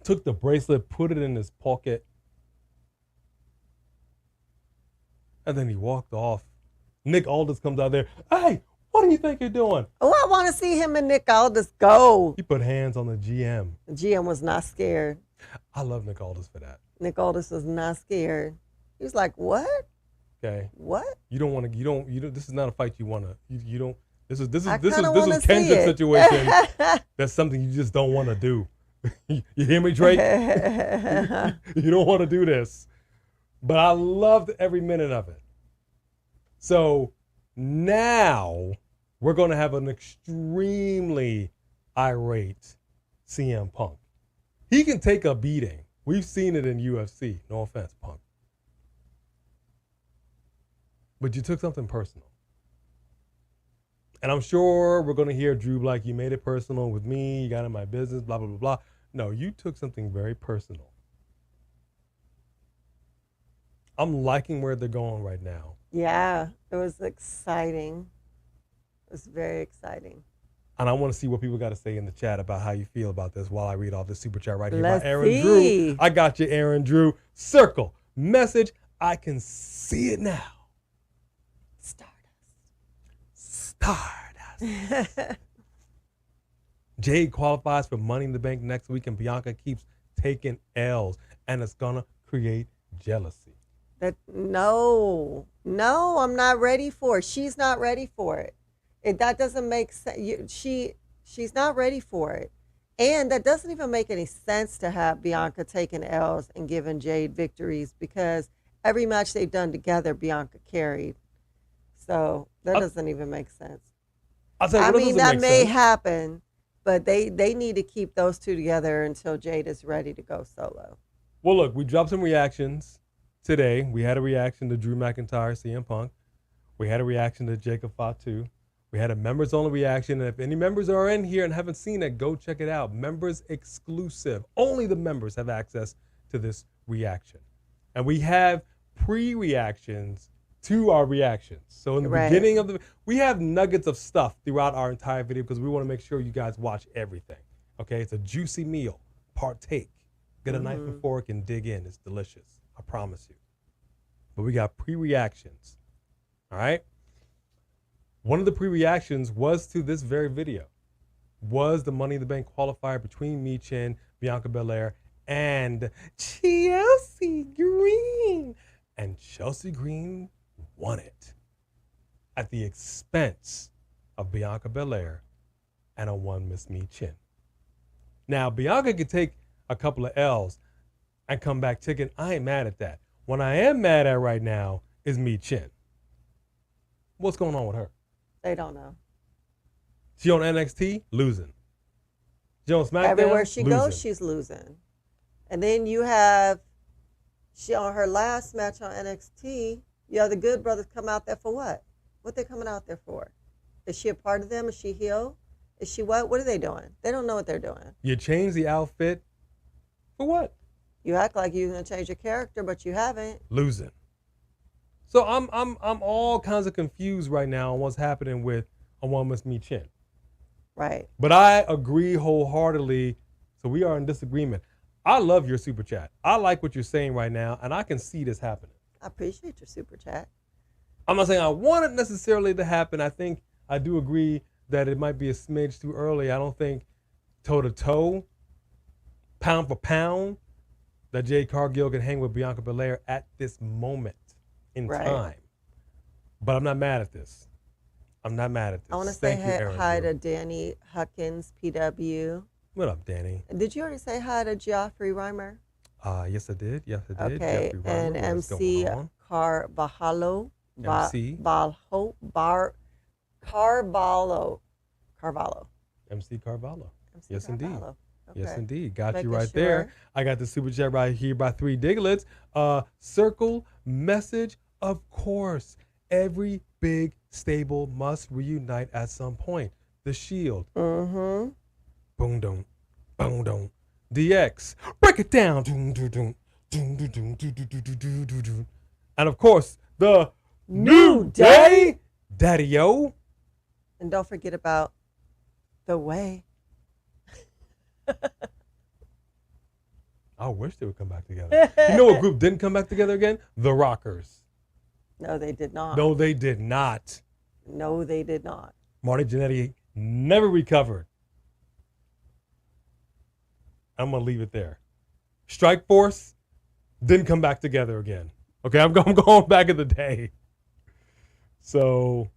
Took the bracelet, put it in his pocket, and then he walked off. Nick Aldis comes out there. Hey, what do you think you're doing? Oh, I want to see him and Nick Aldis go. He put hands on the GM. The GM was not scared. I love Nick Aldis for that. Nick Aldis was not scared. He was like, what? Okay. What? You don't want to, this is not a fight you want to, you don't, this is Kendrick's situation. That's something you just don't want to do. You hear me, Drake? You don't want to do this. But I loved every minute of it. So now we're going to have an extremely irate CM Punk. He can take a beating. We've seen it in UFC. No offense, Punk. But you took something personal. And I'm sure we're going to hear Drew like, you made it personal with me, you got in my business, blah, blah, blah, blah. No, you took something very personal. I'm liking where they're going right now. Yeah, it was exciting. It was very exciting. And I want to see what people got to say in the chat about how you feel about this while I read off this super chat right here Let's by Aaron see. Drew. I got you, Aaron Drew. Circle, message, I can see it now. Stardust. Jade qualifies for Money in the Bank next week, and Bianca keeps taking L's, and it's going to create jealousy. No, I'm not ready for it. She's not ready for it. That doesn't make sense. She's not ready for it. And that doesn't even make any sense to have Bianca taking L's and giving Jade victories, because every match they've done together, Bianca carried. So that doesn't even make sense. I mean, that may happen, but they need to keep those two together until Jade is ready to go solo. Well, look, we dropped some reactions today. We had a reaction to Drew McIntyre, CM Punk. We had a reaction to Jacob Fatu. We had a members-only reaction. And if any members are in here and haven't seen it, go check it out. Members exclusive. Only the members have access to this reaction. And we have pre-reactions to our reactions. So in the beginning of we have nuggets of stuff throughout our entire video because we want to make sure you guys watch everything. Okay, it's a juicy meal. Partake. Get a knife and fork and dig in. It's delicious. I promise you. But we got pre-reactions. All right. One of the pre-reactions was to this very video. Was the Money in the Bank qualifier between Michin, Bianca Belair, and Chelsea Green. And Chelsea Green won it at the expense of Bianca Belair and a one Miss Michin. Now, Bianca could take a couple of L's and come back ticking. I ain't mad at that. What I am mad at right now is Michin. What's going on with her? They don't know. She on NXT, losing. She on SmackDown, everywhere she goes, she's losing. And then you have, she on her last match on NXT, you have the Good Brothers come out there for what? What they coming out there for? Is she a part of them? Is she heel? Is she what? What are they doing? They don't know what they're doing. You change the outfit for what? You act like you're gonna change your character, but you haven't. Losing. So I'm all kinds of confused right now on what's happening with a one Miss Michin. Right. But I agree wholeheartedly. So we are in disagreement. I love your super chat. I like what you're saying right now, and I can see this happening. I appreciate your super chat. I'm not saying I want it necessarily to happen. I think I do agree that it might be a smidge too early. I don't think toe-to-toe, pound for pound, that Jade Cargill can hang with Bianca Belair at this moment in time. But I'm not mad at this. I'm not mad at this. I want to say hi to Danny Huckins, PW. What up, Danny? Did you already say hi to Geoffrey Reimer? Yes, I did. Yes, I did. Okay, and MC Carvalho. Carvalho. MC Carvalho. Yes, Carvalho. indeed. Okay. Yes, indeed. Got you right there. I got the super chat right here by 3 Diglets. Circle message, of course. Every big stable must reunite at some point. The Shield. Mm-hmm. Boom, dum, boom, dum. DX. Break it down. And of course, the New Day. Daddy-O. And don't forget about The Way. I wish they would come back together. You know what group didn't come back together again? The Rockers. No, they did not. No, they did not. No, they did not. Marty Jannetty never recovered. I'm going to leave it there. Strike Force didn't come back together again. Okay, I'm going back in the day. So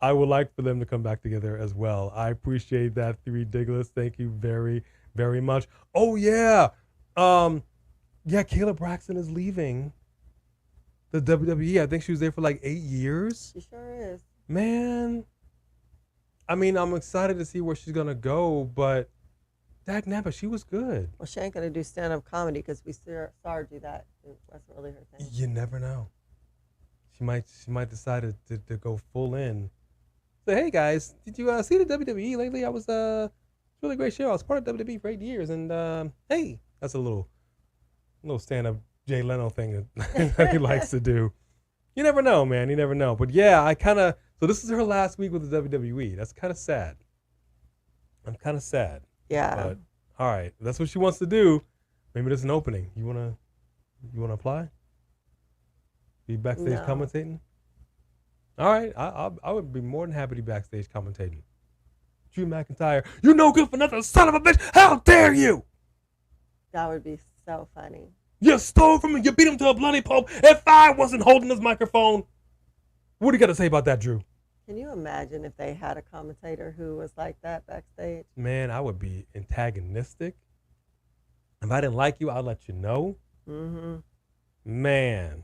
I would like for them to come back together as well. I appreciate that, 3 Diglets. Thank you very, very much. Oh, yeah. Kayla Braxton is leaving the WWE. I think she was there for like 8 years. She sure is. Man, I mean, I'm excited to see where she's gonna go, but dag nabbit, she was good. Well, she ain't gonna do stand-up comedy because we saw her do that. It wasn't really her thing. You never know. She might decide to go full in. So hey guys, did you see the WWE lately? I was really great show. I was part of WWE for 8 years, and hey, that's a little stand-up Jay Leno thing that he likes to do. You never know, man. You never know. But yeah, so this is her last week with the WWE. That's kind of sad. I'm kind of sad. Yeah. But all right, if that's what she wants to do. Maybe there's an opening. You wanna apply? Be backstage commentating? All right, I would be more than happy to be backstage commentating. Drew McIntyre, you no good for nothing, son of a bitch! How dare you! That would be so funny. You stole from me. You beat him to a bloody pulp. If I wasn't holding this microphone, what do you got to say about that, Drew? Can you imagine if they had a commentator who was like that backstage? Man, I would be antagonistic. If I didn't like you, I'd let you know. Mm-hmm. Man,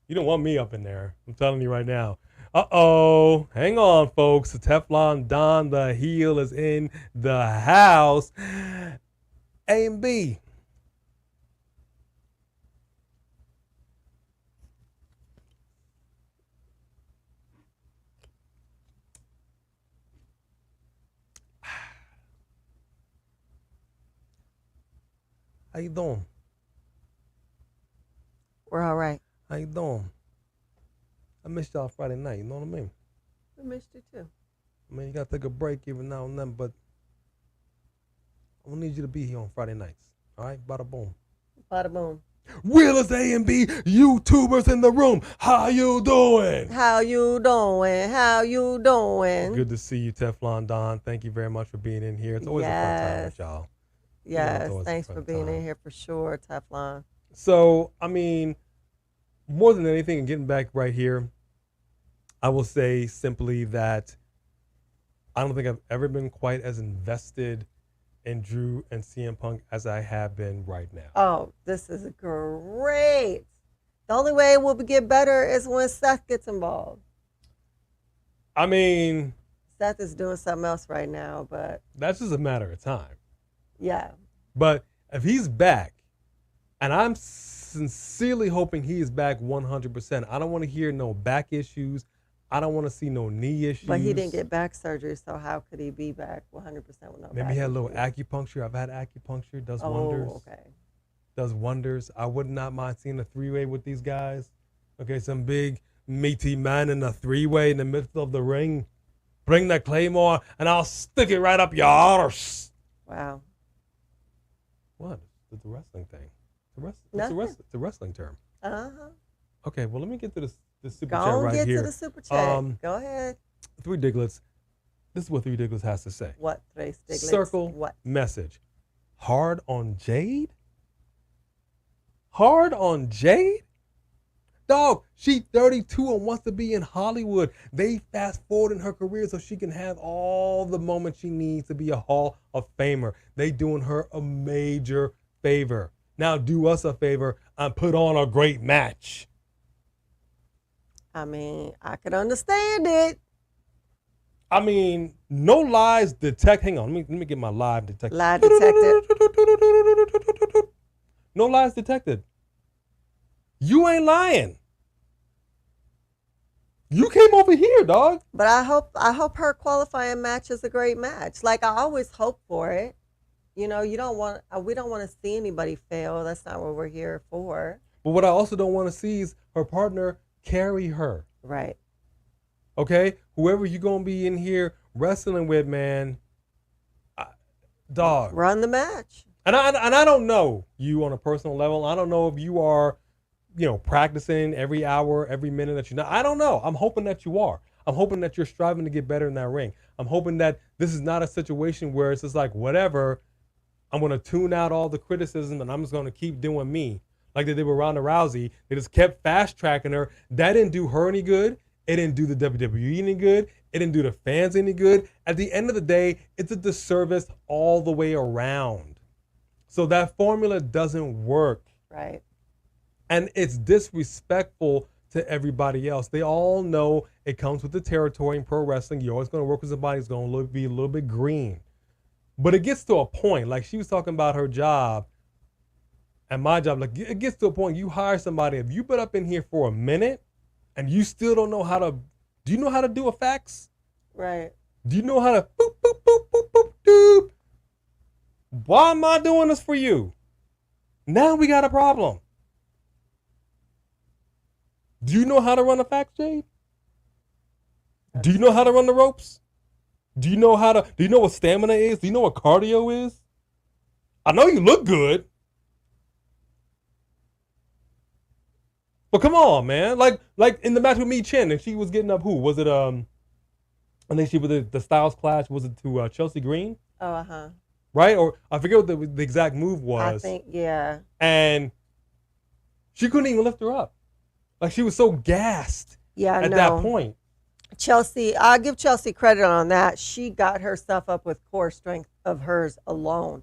you don't want me up in there. I'm telling you right now. Uh-oh. Hang on, folks. Teflon Don, the heel, is in the house. A and B. How you doing? We're all right. How you doing? I missed y'all Friday night, you know what I mean? We missed you too. I mean, you gotta take a break even now and then, but I'm gonna need you to be here on Friday nights. All right, bada boom. Bada boom. Realest A and B YouTubers in the room. How you doing? How you doing? How you doing? Good to see you, Teflon Don. Thank you very much for being in here. It's always a fun time with y'all. Yes, thanks for being in here for sure, Teflon. So, I mean, more than anything, and getting back right here, I will say simply that I don't think I've ever been quite as invested in Drew and CM Punk as I have been right now. Oh, this is great. The only way it will get better is when Seth gets involved. I mean, Seth is doing something else right now, but that's just a matter of time. Yeah. But if he's back, and I'm sincerely hoping he is back 100%, I don't want to hear no back issues. I don't want to see no knee issues. But he didn't get back surgery, so how could he be back 100% with no back? Maybe he had a little acupuncture. I've had acupuncture. Does wonders. Oh, okay. Does wonders. I would not mind seeing a three-way with these guys. Okay, some big, meaty man in a three-way in the middle of the ring. Bring that claymore, and I'll stick it right up your arse. Wow. What? It's a wrestling thing. It's a wrestling term. Uh-huh. Okay, well, let me get to the super chat right here. Go get to the super chat. Go ahead. Three Diglets. This is what Three Diglets has to say. What, Three Diglets? Circle what? Message. Hard on Jade? Hard on Jade? Dog, she 32 and wants to be in Hollywood. They fast forward in her career so she can have all the moments she needs to be a Hall of Famer. They doing her a major favor. Now do us a favor and put on a great match. I mean, I could understand it. I mean, no lies detect. Hang on, let me get my live detected. Lie detected. No lies detected. You ain't lying. You came over here, dog. But I hope her qualifying match is a great match. Like I always hope for it. You know, we don't want to see anybody fail. That's not what we're here for. But what I also don't want to see is her partner carry her. Right. Okay? Whoever you're going to be in here wrestling with, man, dog. Run the match. And I don't know you on a personal level. I don't know if you are, practicing every hour, every minute that you're not. I don't know. I'm hoping that you are. I'm hoping that you're striving to get better in that ring. I'm hoping that this is not a situation where it's just like, whatever, I'm going to tune out all the criticism and I'm just going to keep doing me. Like they did with Ronda Rousey. They just kept fast tracking her. That didn't do her any good. It didn't do the WWE any good. It didn't do the fans any good. At the end of the day, it's a disservice all the way around. So that formula doesn't work. Right. And it's disrespectful to everybody else. They all know it comes with the territory in pro wrestling. You're always going to work with somebody who's going to be a little bit green. But it gets to a point, like she was talking about her job and my job, like it gets to a point you hire somebody, if you've been up in here for a minute and you still don't know how to, do you know how to do a fax? Right. Do you know how to boop, boop, boop, boop, boop, doop? Why am I doing this for you? Now we got a problem. Do you know how to run a fax, Jade? Do you know how to run the ropes? Do you know what stamina is? Do you know what cardio is? I know you look good. But come on, man. Like in the match with Mi Chen, and she was getting up who? Was it I think she was the Styles Clash, was it to Chelsea Green? Oh, uh-huh. Right? Or I forget what the exact move was. I think, yeah. And she couldn't even lift her up. Like she was so gassed at that point. Chelsea, I'll give Chelsea credit on that. She got herself up with core strength of hers alone.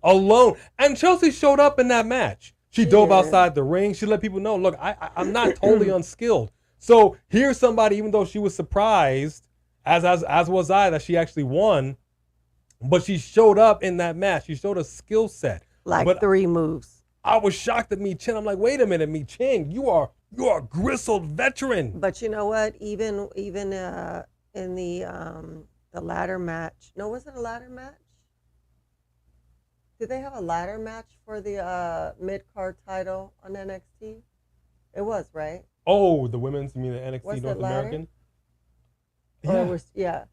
And Chelsea showed up in that match. She dove outside the ring. She let people know, look, I'm not totally unskilled. So here's somebody, even though she was surprised, as was I, that she actually won, but she showed up in that match. She showed a skill set. Like 3 moves. I was shocked at Mi Chen. I'm like, wait a minute, Mi Chen, you are a grizzled veteran. But you know what? Even in the ladder match. No, was it a ladder match? Did they have a ladder match for the mid-card title on NXT? It was, right? Oh, the women's, you mean the NXT was North American? Yeah.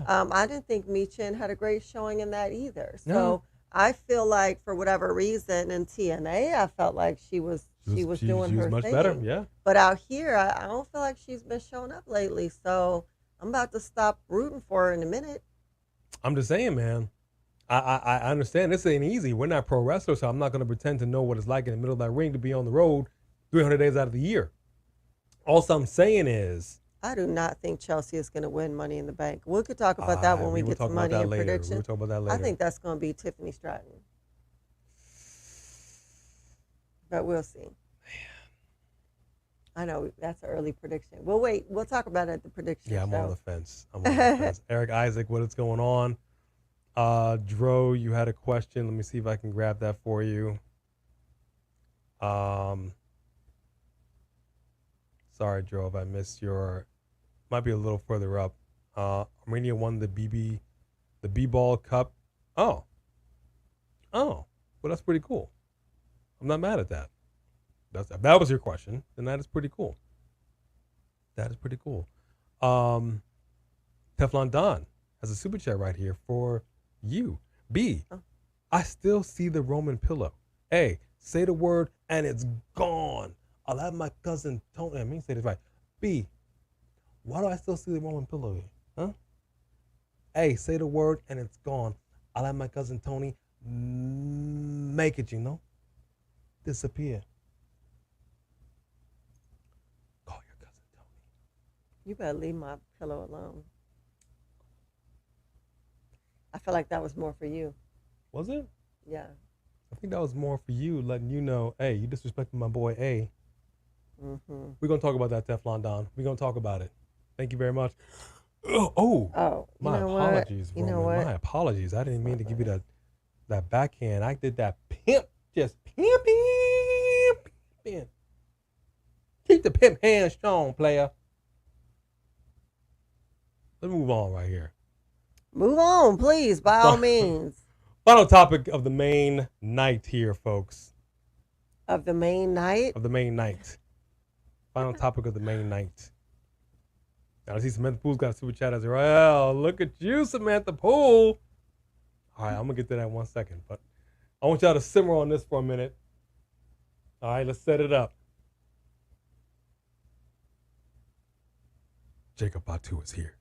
I didn't think Mi Chen had a great showing in that either. So No. I feel like for whatever reason in TNA, I felt like she was doing her much thing. better, yeah. But out here, I don't feel like she's been showing up lately. So I'm about to stop rooting for her in a minute. I'm just saying, man. I understand this ain't easy. We're not pro wrestlers, so I'm not going to pretend to know what it's like in the middle of that ring to be on the road 300 days out of the year. All I'm saying is, I do not think Chelsea is going to win Money in the Bank. We could talk about that when we get to Money in Prediction. We'll talk about that later. I think that's going to be Tiffany Stratton. But we'll see. I know that's an early prediction. We'll wait. We'll talk about it at the prediction Yeah, I'm show. on the fence. Eric Isaac, what is going on? Dro, you had a question. Let me see if I can grab that for you. Sorry, Dro, if I missed your. Might be a little further up. Armenia won the B-Ball Cup. Oh, well, that's pretty cool. I'm not mad at that. If that was your question, then that is pretty cool. That is pretty cool. Teflon Don has a super chat right here for you. B, I still see the Roman pillow. A, say the word and it's gone. I'll have my cousin Tony. I mean, say this right. B, why do I still see the Roman pillow here? Huh? A, say the word and it's gone. I'll have my cousin Tony make it, disappear. Call your cousin Tony. You better leave my pillow alone. I feel like that was more for you. Was it? Yeah. I think that was more for you, letting you know, hey, you disrespected my boy A. Mm-hmm. We're going to talk about that, Teflon Don. We're going to talk about it. Thank you very much. My apologies, Roman. My apologies. I didn't mean to give you that backhand. I did that pimp. Just pimping. Keep the pimp hand strong, player. Let's move on right here. Move on, please, by all means. Final topic of the main night here, folks. Of the main night? Of the main night. Final topic of the main night. Now, I see Samantha Poole's got a super chat as well. Look at you, Samantha Poole. All right, I'm going to get to that in 1 second, but I want y'all to simmer on this for a minute. All right, let's set it up. Jacob Fatu is here.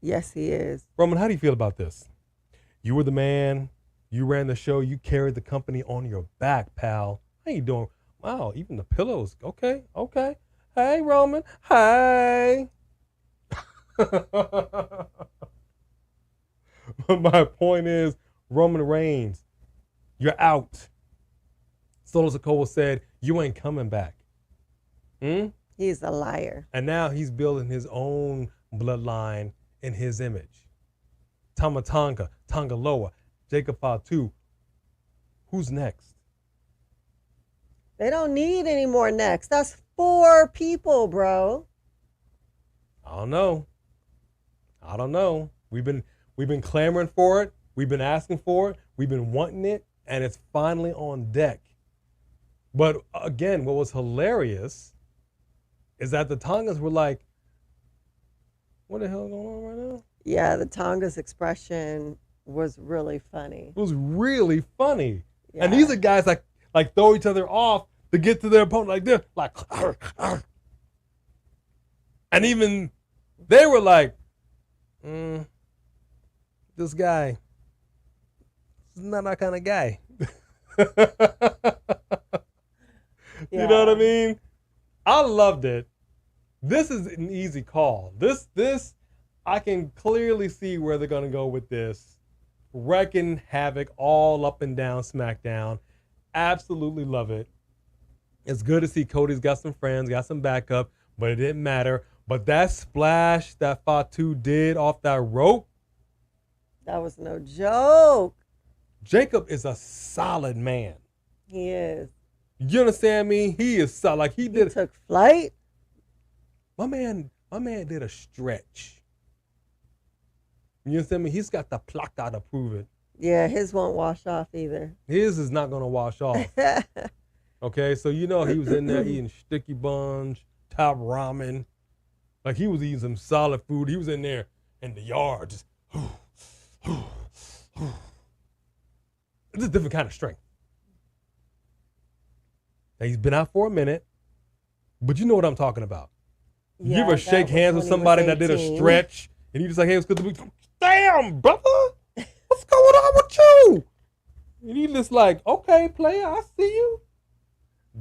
Yes, he is. Roman, how do you feel about this? You were the man. You ran the show. You carried the company on your back, pal. How you doing? Wow, even the pillows. Okay. Hey, Roman. Hey. My point is, Roman Reigns, you're out. Solo Sikoa said, you ain't coming back. He's a liar. And now he's building his own bloodline in his image. Tama Tonga, Tongaloa, Jacob Fatu. Who's next? They don't need any more next. That's 4 people, bro. I don't know. We've been clamoring for it. We've been asking for it. We've been wanting it, and it's finally on deck. But again, what was hilarious is that the Tongas were like, what the hell going on right now? Yeah, the Tonga's expression was really funny. It was really funny. Yeah. And these are guys like throw each other off to get to their opponent like this, like, arr, arr. And even they were like, this guy is not our kind of guy. You know what I mean? I loved it. This is an easy call. This I can clearly see where they're gonna go with this. Wrecking havoc all up and down SmackDown. Absolutely love it. It's good to see Cody's got some friends, got some backup, but it didn't matter. But that splash that Fatu did off that rope, that was no joke. Jacob is a solid man. He is. You understand me? He is solid. Like he took flight. My man did a stretch. You understand me? He's got the plaka to prove it. Yeah, his won't wash off either. His is not gonna wash off. Okay, so you know he was in there eating sticky buns, top ramen. Like he was eating some solid food. He was in there in the yard just it's a different kind of strength. Now he's been out for a minute, but you know what I'm talking about. Yeah, you ever shake hands with somebody that did a stretch and you just like, hey, it's good to be, damn, brother, what's going on with you? And you just like, okay, player, I see you.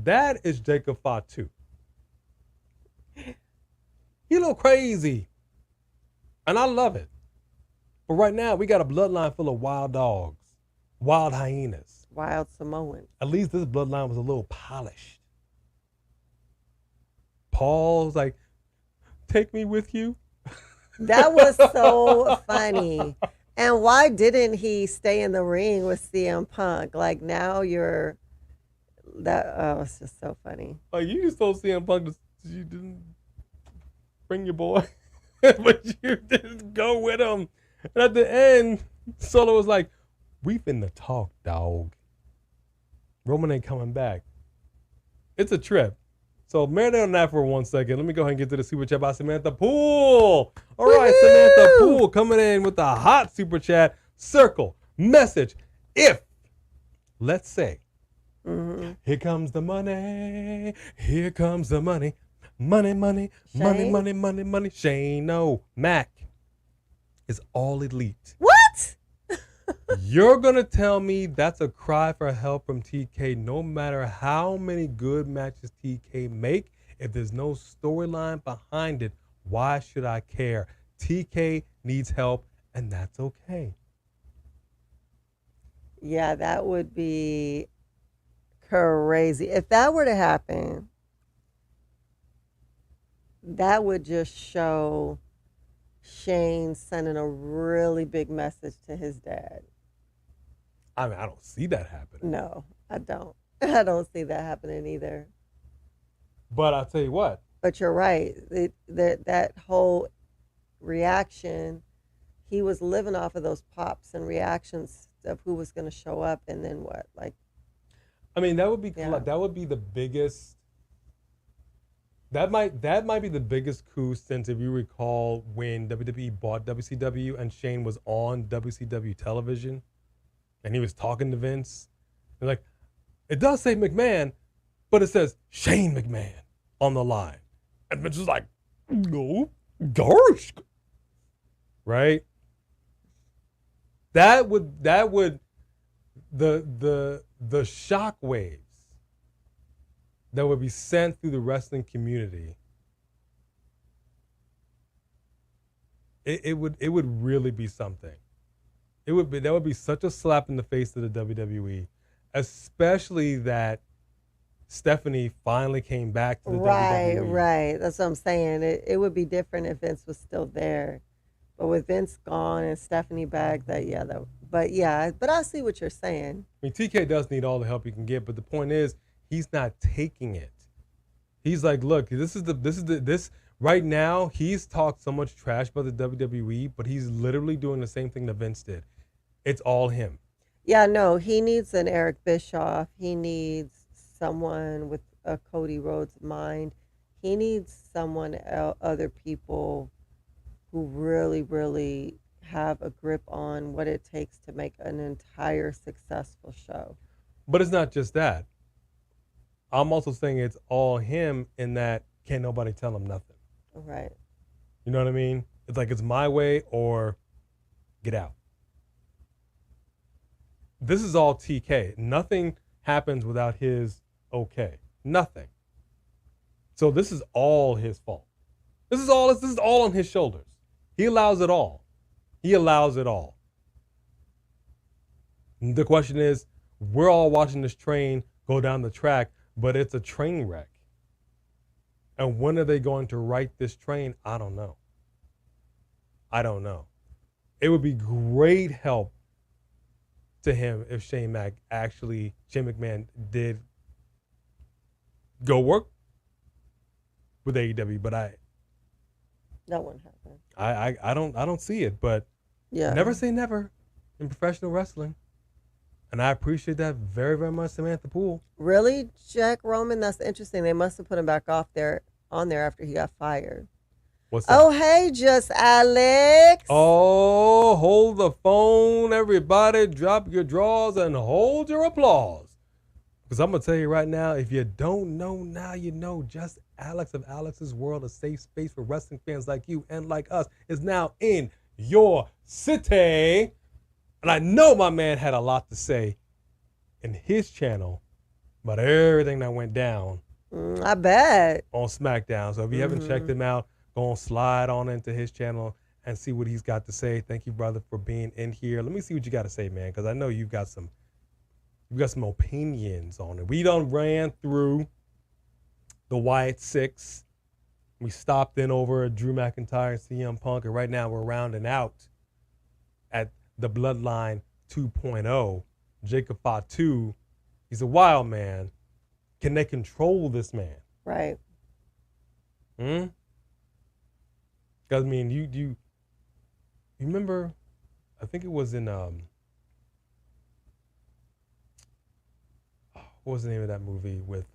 That is Jacob Fatu. He a little crazy. And I love it. But right now, we got a bloodline full of wild dogs, wild hyenas. Wild Samoans. At least this bloodline was a little polished. Paul's like, take me with you. That was so funny. And why didn't he stay in the ring with CM Punk? Like now you're it's just so funny. Like you just told CM Punk you didn't bring your boy, but you didn't go with him. And at the end, Solo was like, we finna talk, dog. Roman ain't coming back. It's a trip. So marinate on that for 1 second. Let me go ahead and get to the super chat by Samantha Poole. All right, Woo-hoo! Samantha Poole coming in with a hot super chat. Circle, message, if, let's say, here comes the money, here comes the money, money, money, money, money, money, money. Shane, no, Mac is all elite. What? You're going to tell me that's a cry for help from TK no matter how many good matches TK make? If there's no storyline behind it, why should I care? TK needs help, and that's okay. Yeah, that would be crazy. If that were to happen, that would just show Shane sending a really big message to his dad. I mean, I don't see that happening. No, I don't. I don't see that happening either. But I'll tell you what. But you're right. That whole reaction, he was living off of those pops and reactions of who was going to show up, and then what? Like, I mean, that would be that would be the biggest. That might be the biggest coup since, if you recall, when WWE bought WCW and Shane was on WCW television, and he was talking to Vince. They're like, it does say McMahon, but it says Shane McMahon on the line, and Vince was like, no, gosh, right? That would the shock waves that would be sent through the wrestling community. It would really be something. That would be such a slap in the face to the WWE, especially that Stephanie finally came back to the Right, WWE. right. That's what I'm saying. It would be different if Vince was still there. But with Vince gone and Stephanie back, but I see what you're saying. I mean, TK does need all the help he can get, but the point is, he's not taking it. He's like, look, this right now. He's talked so much trash about the WWE, but he's literally doing the same thing that Vince did. It's all him. Yeah, no, he needs an Eric Bischoff. He needs someone with a Cody Rhodes mind. He needs other people who really, really have a grip on what it takes to make an entire successful show. But it's not just that. I'm also saying it's all him in that can't nobody tell him nothing. Right. You know what I mean? It's like it's my way or get out. This is all TK. Nothing happens without his okay. Nothing. So this is all his fault. This is all on his shoulders. He allows it all. He allows it all. The question is, we're all watching this train go down the track, but it's a train wreck. And when are they going to right this train? I don't know. I don't know. It would be great help to him if Shane McMahon did go work with AEW, but that won't happen. I don't see it, but never say never in professional wrestling. And I appreciate that very, very much, Samantha Poole. Really, Jack Roman? That's interesting. They must have put him back on there after he got fired. What's that? Oh, hey, Just Alex. Oh, hold the phone, everybody. Drop your drawers and hold your applause. Because I'm going to tell you right now, if you don't know, now you know. Just Alex of Alex's World, a safe space for wrestling fans like you and like us, is now in your city. And I know my man had a lot to say in his channel about everything that went down. I bet. On Smackdown. So if you haven't checked him out, go and slide on into his channel and see what he's got to say. Thank you, brother, for being in here. Let me see what you got to say, man, because I know you've got some opinions on it. We done ran through the Wyatt Sick6. We stopped in over Drew McIntyre and CM Punk, and right now we're rounding out at the Bloodline 2.0. Jacob Fatu, he's a wild man. Can they control this man? Right. Because, I mean, you remember, I think it was in, what was the name of that movie with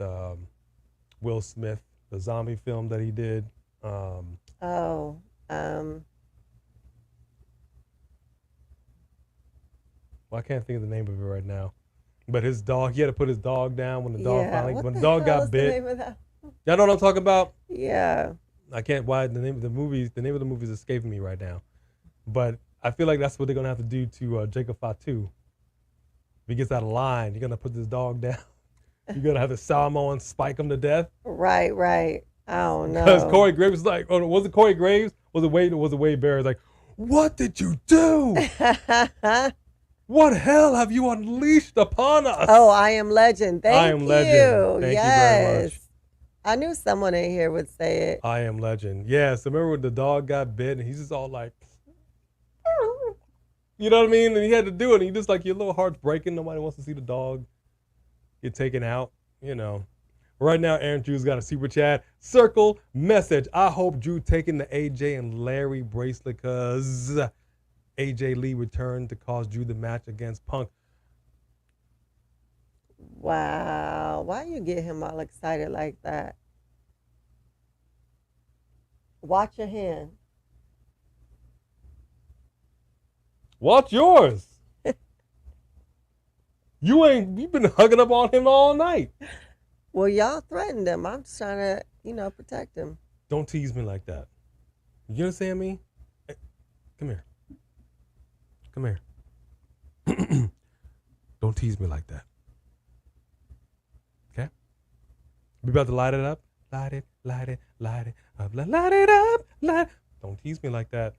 Will Smith, the zombie film that he did? Well, I can't think of the name of it right now. But his dog, he had to put his dog down when the dog got bit. Name of that? Y'all know what I'm talking about? Yeah. I can't, the name of the movie is escaping me right now. But I feel like that's what they're going to have to do to Jacob Fatu. If he gets out of line, you're going to put this dog down. You're going to have to Samoan spike him to death. Right. I don't know. Because Corey Graves was like, oh, was it Corey Graves? Was it Wade Barrett? Like, what did you do? What hell have you unleashed upon us? Oh, I am legend. Thank you. Legend. Thank you very much. I knew someone in here would say it. I am legend. Yeah, so remember when the dog got bit and he's just all like, you know what I mean? And he had to do it. And he just like, your little heart's breaking. Nobody wants to see the dog get taken out, you know. Right now, Aaron Drew's got a super chat. Circle message. I hope Drew taking the AJ and Larry bracelet because AJ Lee returned to cause Drew the match against Punk. Wow. Why you get him all excited like that? Watch your hand. Watch yours. You've been hugging up on him all night. Well, y'all threatened him. I'm just trying to, protect him. Don't tease me like that. You understand me? Hey, come here. Come here. Don't tease me like that. Okay? We about to light it up. Light it up. Light it up. Don't tease me like that.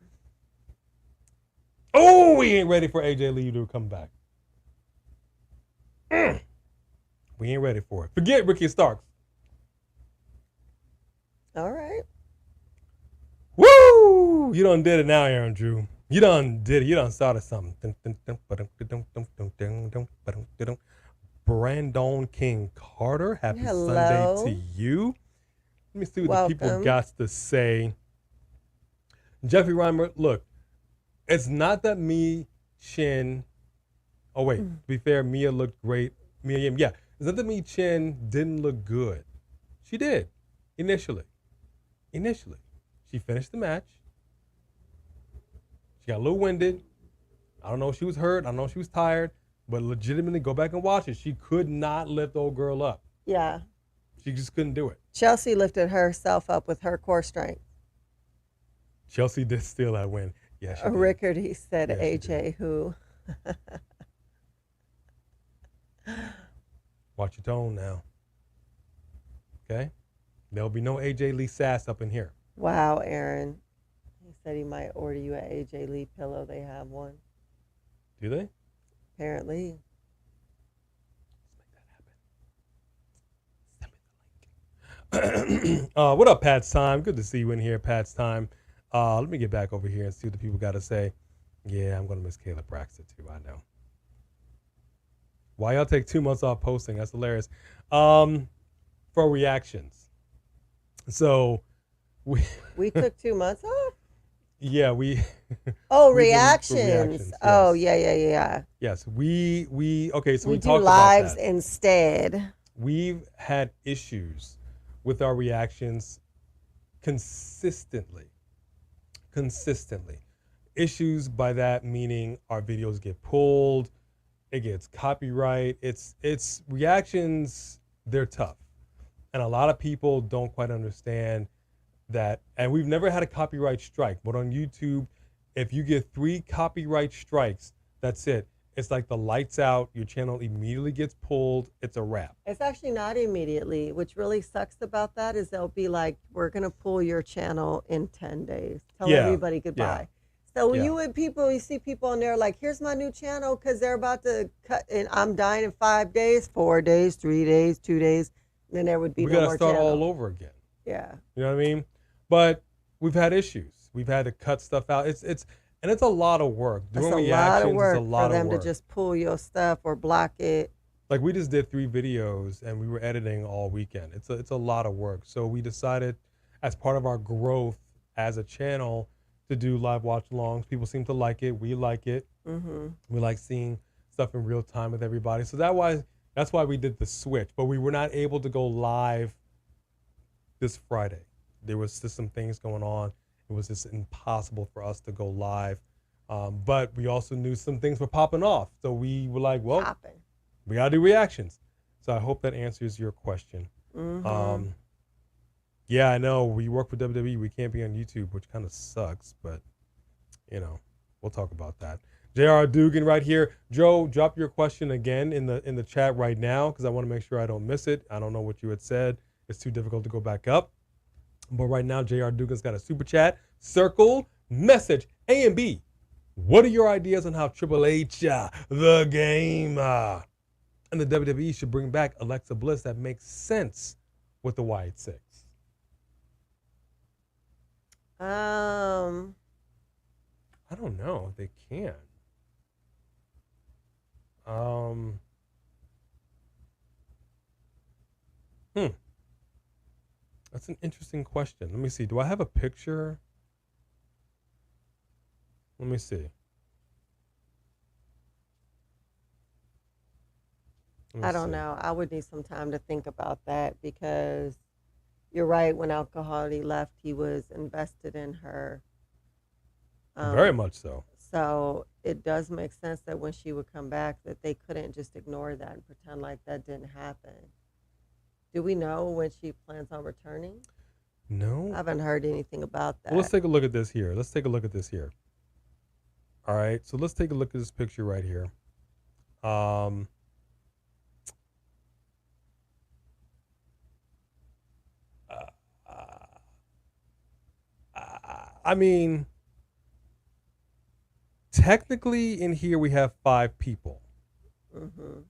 Oh, we ain't ready for AJ Lee to come back. We ain't ready for it. Forget Ricky Starks. All right. Woo! You done did it now, Aaron Drew. You done did it. You done started something. Brandon King Carter, happy Hello. Sunday to you. Let me see what the people Welcome. got to say. Jeffrey Reimer, look, it's not that me, Chin. Oh wait, to be fair, Mia looked great. Mia, yeah, it's not that me, Chin didn't look good. She did, initially. She finished the match. She got a little winded. I don't know if she was hurt. I don't know if she was tired. But legitimately, go back and watch it. She could not lift the old girl up. Yeah. She just couldn't do it. Chelsea lifted herself up with her core strength. Chelsea did steal that win. Yeah, she did. Rickard, he said, Yeah, she AJ, who? Watch your tone now. Okay? There'll be no AJ Lee sass up in here. Wow, Aaron. He said he might order you an AJ Lee pillow. They have one. Do they? Apparently. Let's make that happen. Send me the link. What up, Pat's Time? Good to see you in here, Pat's Time. Let me get back over here and see what the people got to say. Yeah, I'm going to miss Kayla Braxton too. I know. Why y'all take 2 months off posting? That's hilarious. For reactions. So we took 2 months off? Yeah, we. Oh, we reactions. Yes. Oh, yeah. Yes, we okay. So we do talked lives about that. instead. We've had issues with our reactions consistently. Issues by that meaning our videos get pulled, it gets copyright. It's reactions. They're tough, and a lot of people don't quite understand that. And we've never had a copyright strike, but on YouTube, if you get 3 copyright strikes, that's it. It's like the lights out. Your channel immediately gets pulled. It's a wrap. It's actually not immediately. Which really sucks about that is they'll be like, we're going to pull your channel in 10 days. Tell everybody goodbye. So when you see people on there like, here's my new channel because they're about to cut and I'm dying in 5 days, 4 days, 3 days, 2 days. And then there would be no more channel. We got to start all over again. Yeah. You know what I mean? But we've had issues. We've had to cut stuff out. And it's a lot of work. Doing reactions, it's a lot of work for them to just pull your stuff or block it. Like we just did 3 videos and we were editing all weekend. It's a lot of work. So we decided as part of our growth as a channel to do live watch alongs. People seem to like it. We like it. Mm-hmm. We like seeing stuff in real time with everybody. So that's why we did the switch. But we were not able to go live this Friday. There was just some things going on. It was just impossible for us to go live. But we also knew some things were popping off. So we were like, well, we got to do reactions. So I hope that answers your question. Mm-hmm. Yeah, I know. We work for WWE. We can't be on YouTube, which kind of sucks. But, we'll talk about that. J.R. Dugan right here. Joe, drop your question again in the chat right now because I want to make sure I don't miss it. I don't know what you had said. It's too difficult to go back up. But right now, J.R. Dugan's got a super chat. Circle, message, A and B. What are your ideas on how Triple H, the game, and the WWE should bring back Alexa Bliss that makes sense with the Wyatt Sick6? I don't know if they can. That's an interesting question. Let me see. Do I have a picture? Let me see. I don't know. I would need some time to think about that because you're right. When Alcoholic left, he was invested in her. Very much so. So it does make sense that when she would come back, that they couldn't just ignore that and pretend like that didn't happen. Do we know when she plans on returning? No. I haven't heard anything about that. Well, let's take a look at this here. All right. So let's take a look at this picture right here. I mean, technically in here we have 5 people. Mm-hmm.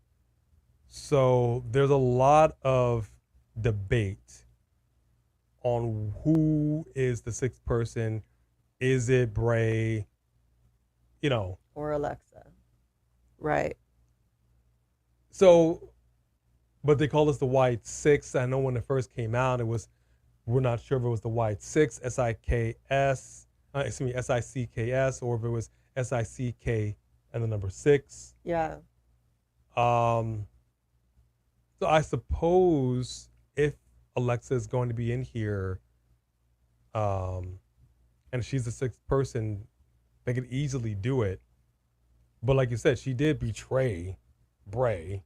So there's a lot of debate on who is the sixth person. Is it Bray? You know. Or Alexa. Right. So, but they call us the Wyatt Six. I know when it first came out, we're not sure if it was the Wyatt Six, S-I-K-S, S-I-C-K-S, or if it was S-I-C-K and the number 6. Yeah. So I suppose if Alexa is going to be in here, and she's the sixth person, they could easily do it. But like you said, she did betray Bray,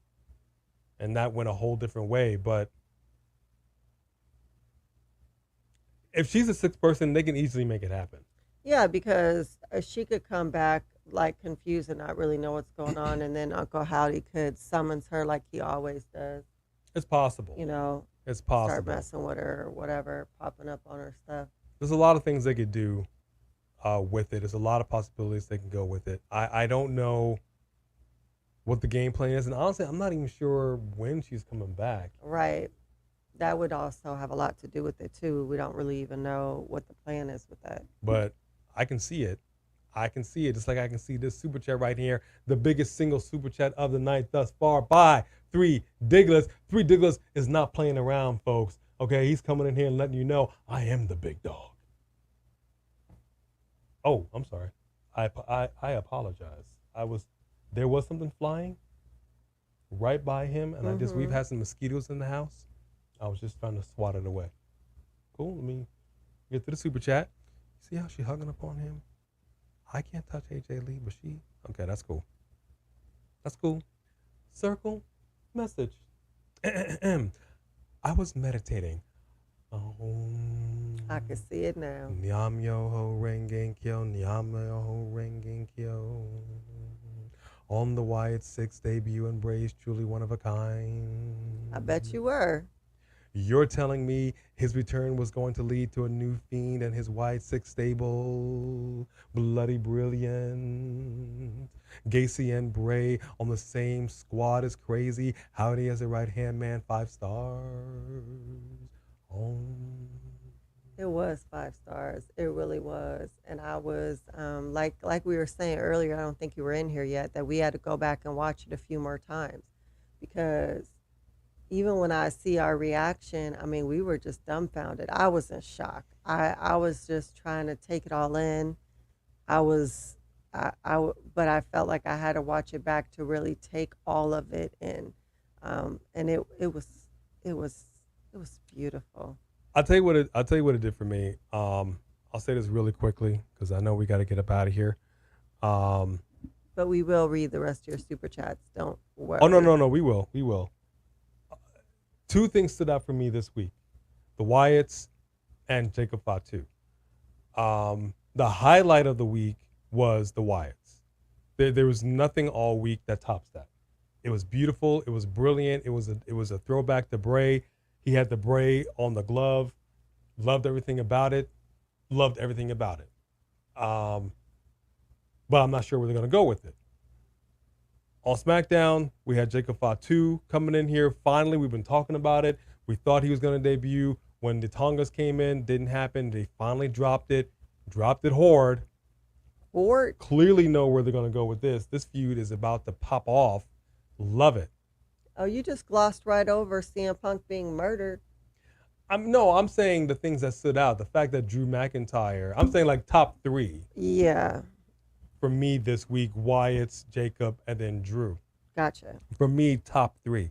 and that went a whole different way. But if she's the sixth person, they can easily make it happen. Yeah, because she could come back like confused and not really know what's going on, and then Uncle Howdy could summons her like he always does. It's possible. You know, it's possible. Start messing with her or whatever, popping up on her stuff. There's a lot of things they could do with it. There's a lot of possibilities they can go with it. I don't know what the game plan is, and honestly, I'm not even sure when she's coming back. Right. That would also have a lot to do with it too. We don't really even know what the plan is with that. But I can see it. I can see it. Just like I can see this super chat right here, the biggest single super chat of the night thus far by 3 Digglers. 3 Digglers is not playing around, folks. Okay, he's coming in here and letting you know I am the big dog. Oh, I'm sorry. I apologize. There was something flying right by him, and we've had some mosquitoes in the house. I was just trying to swat it away. Cool. Let me get to the super chat. See how she hugging up on him? I can't touch AJ Lee, but she. Okay, that's cool. That's cool. Circle message. I was meditating. I can see it now. Nyam yo ho rengin kyo, nyam yo ho rengin kyo. On the Wyatt Sick debut, and Bray's truly one of a kind. I bet you were. You're telling me his return was going to lead to a new Fiend and his Wyatt Sick stable. Bloody brilliant. Gacy and Bray on the same squad is crazy. Howdy as a right-hand man, 5 stars. Oh. It was 5 stars. It really was. And I was, like we were saying earlier, I don't think you were in here yet, that we had to go back and watch it a few more times. Because even when I see our reaction, I mean, we were just dumbfounded. I was in shock. I was just trying to take it all in. But I felt like I had to watch it back to really take all of it in. And it was beautiful. I'll tell you what it did for me. I'll say this really quickly because I know we got to get up out of here. But we will read the rest of your super chats. Don't worry. Oh no, we will. 2 things stood out for me this week: the Wyatts and Jacob Fatu. The highlight of the week was the Wyatts. There was nothing all week that tops that. It was beautiful. It was brilliant. It was a throwback to Bray. He had the Bray on the glove. Loved everything about it. But I'm not sure where they're going to go with it. On Smackdown, we had Jacob Fatu coming in here. Finally, we've been talking about it. We thought he was going to debut. When the Tongas came in, didn't happen. They finally dropped it hard. Clearly know where they're going to go with this. This feud is about to pop off. Love it. Oh, you just glossed right over CM Punk being murdered. I'm saying the things that stood out. The fact that Drew McIntyre, I'm saying like top 3. Yeah. For me this week, Wyatt's, Jacob, and then Drew. Gotcha. For me, top 3.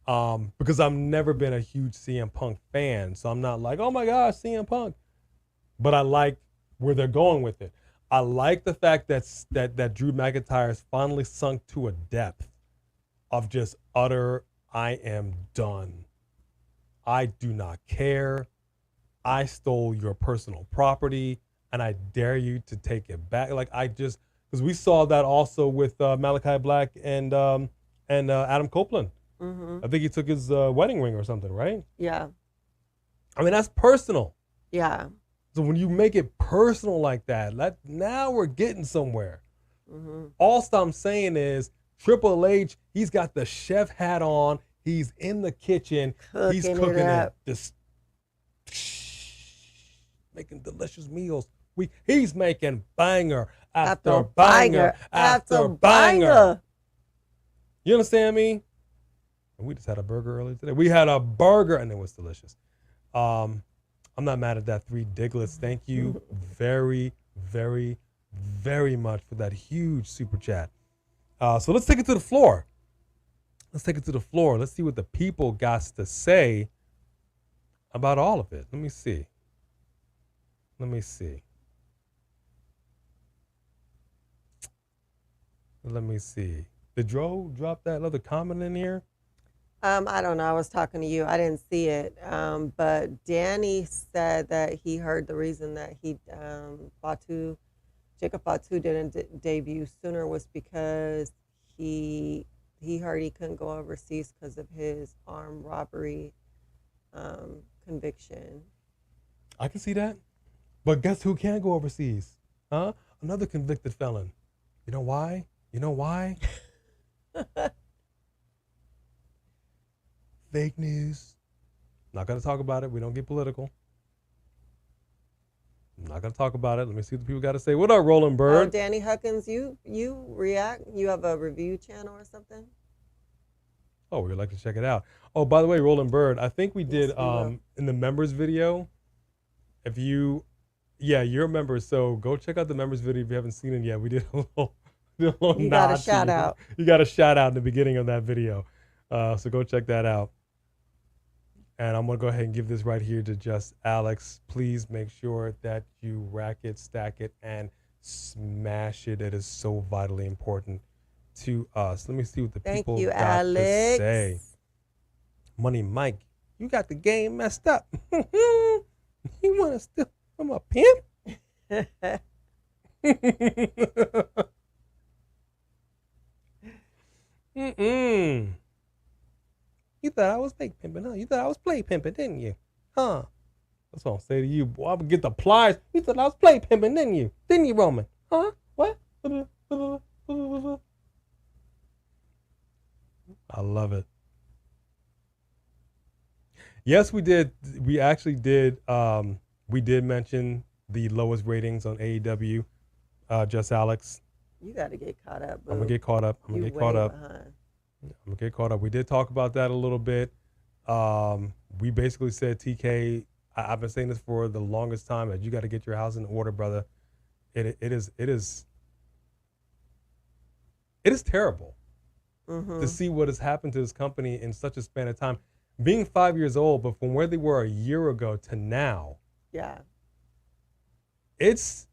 Because I've never been a huge CM Punk fan, so I'm not like, oh my gosh, CM Punk. But I like where they're going with it. I like the fact that Drew McIntyre has finally sunk to a depth of just utter, I am done. I do not care. I stole your personal property, and I dare you to take it back. Because we saw that also with Malachi Black and Adam Copeland. Mm-hmm. I think he took his wedding ring or something, right? Yeah. I mean, that's personal. Yeah. So when you make it personal like that, now we're getting somewhere. Mm-hmm. All I'm saying is Triple H, he's got the chef hat on. He's in the kitchen. He's cooking it. This making delicious meals. He's making banger after banger after banger. You understand me? And we just had a burger earlier today. We had a burger and it was delicious. I'm not mad at that. 3 Diglets. Thank you very, very, very much for that huge super chat. So let's take it to the floor. Let's take it to the floor. Let's see what the people got to say about all of it. Let me see. Let me see. Let me see. Did Dro drop that other comment in here? I don't know. I was talking to you. I didn't see it. But Danny said that he heard the reason that Jacob Fatu didn't debut sooner was because he heard he couldn't go overseas because of his armed robbery conviction. I can see that. But guess who can go overseas? Huh? Another convicted felon. You know why? You know why? Fake news. Not going to talk about it. We don't get political. I'm not going to talk about it. Let me see what the people got to say. What up, Roland Bird? Oh, Danny Huckins, you react? You have a review channel or something? Oh, we'd like to check it out. Oh, by the way, Roland Bird, I think we did in the members video. If you're a member, so go check out the members video if you haven't seen it yet. We did a little you got a shout out. You got a shout out in the beginning of that video. So go check that out. And I'm going to go ahead and give this right here to just Alex. Please make sure that you rack it, stack it, and smash it. It is so vitally important to us. Let me see what the people got to say. Money Mike, you got the game messed up. You want to steal from a pimp? You thought I was fake pimping, huh? You thought I was play pimping, didn't you? Huh? That's what I'll say to you, boy. I would get the pliers. You thought I was play pimping, didn't you? Didn't you, Roman? Huh? What? I love it. Yes, we did. We actually did. We did mention the lowest ratings on AEW. Just Alex. You got to get caught up, boo. I'm going to get caught up. I'm going to get caught up. I'm going to get caught up. We did talk about that a little bit. We basically said, TK, I've been saying this for the longest time, that you got to get your house in order, brother. It is terrible to see what has happened to this company in such a span of time. Being 5 years old, but from where they were a year ago to now, yeah, it's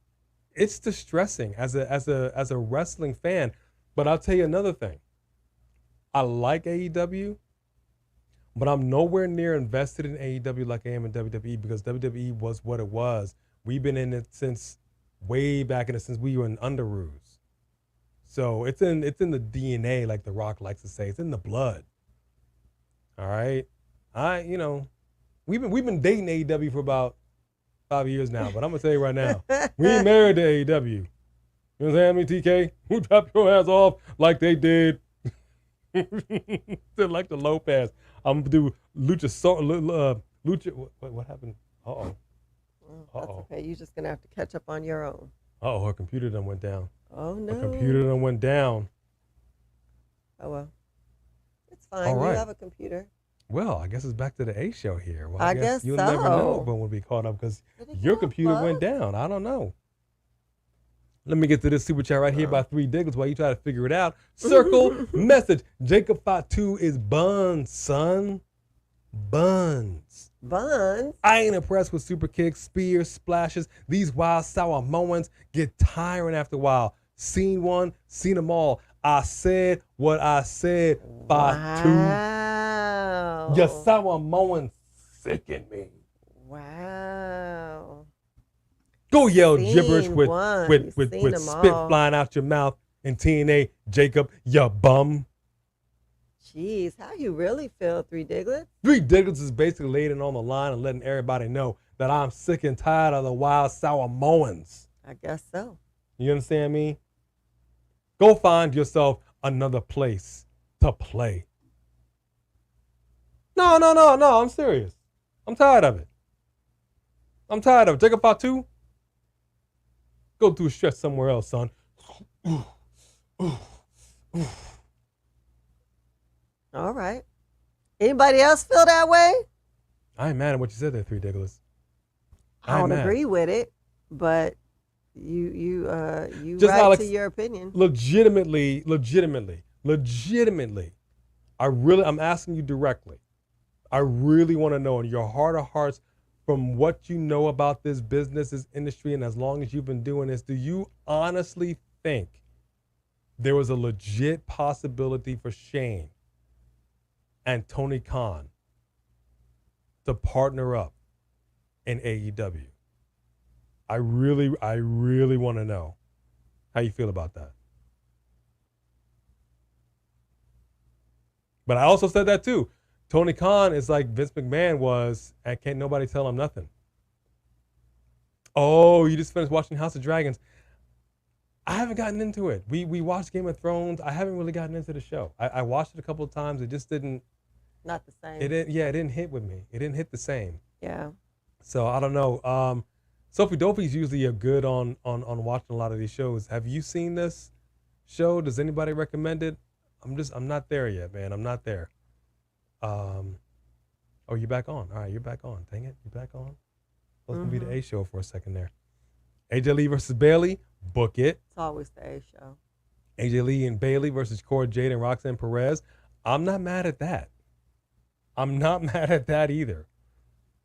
distressing as a wrestling fan. But I'll tell you another thing. I like AEW, but I'm nowhere near invested in AEW like I am in WWE, because WWE was what it was. We've been in it since way back in it, since we were in Underoos. So it's in the DNA, like The Rock likes to say. It's in the blood. All right. We've been dating AEW for about 5 years now, but I'm gonna tell you right now, we ain't married to AEW. You know what I'm saying, TK? Who dropped your ass off like they did? Like the Lopez. I'm gonna do Lucha. What happened? That's okay. You're just gonna have to catch up on your own. Her computer done went down. Oh no. Her computer done went down. Oh well. It's fine. All right. You have a computer. Well, I guess it's back to the A show here. Well, I guess you'll so. never know when we'll be caught up, because your computer went down. I don't know. Let me get to this super chat right here by 3 Diglets while you try to figure it out. Circle message. Jacob Fatu is buns, son. Buns. Buns? I ain't impressed with super kicks, spears, splashes. These wild Samoans get tiring after a while. Seen one, seen them all. I said what I said, Fatu. Wow. Your Samoans sicken me. Wow. Go yell gibberish with spit flying out your mouth in TNA, Jacob, ya bum. Jeez, how you really feel, 3 Diglets? 3 Diglets is basically laying it on the line and letting everybody know that I'm sick and tired of the wild Samoans. I guess so. You understand me? Go find yourself another place to play. No. I'm serious. I'm tired of it. Take a Fatu. Go through a stretch somewhere else, son. All right. Anybody else feel that way? I ain't mad at what you said there, Three Dickless. I don't agree with it, but you Just right Alex, to your opinion. Legitimately. I'm asking you directly. I really want to know in your heart of hearts, from what you know about this business, this industry, and as long as you've been doing this, do you honestly think there was a legit possibility for Shane and Tony Khan to partner up in AEW? I really want to know how you feel about that. But I also said that too. Tony Khan is like Vince McMahon was, and can't nobody tell him nothing. Oh, you just finished watching House of Dragons. I haven't gotten into it. We watched Game of Thrones. I haven't really gotten into the show. I watched it a couple of times. It just didn't. Not the same. It didn't hit with me. It didn't hit the same. Yeah. So I don't know. Sophie Dopey's usually good on watching a lot of these shows. Have you seen this show? Does anybody recommend it? I'm not there yet, man. I'm not there. Oh, you're back on. All right, you're back on. Dang it, you're back on. Supposed to be the A show for a second there. AJ Lee versus Bailey. Book it. It's always the A show. AJ Lee and Bailey versus Cora Jade and Roxanne Perez. I'm not mad at that. I'm not mad at that either.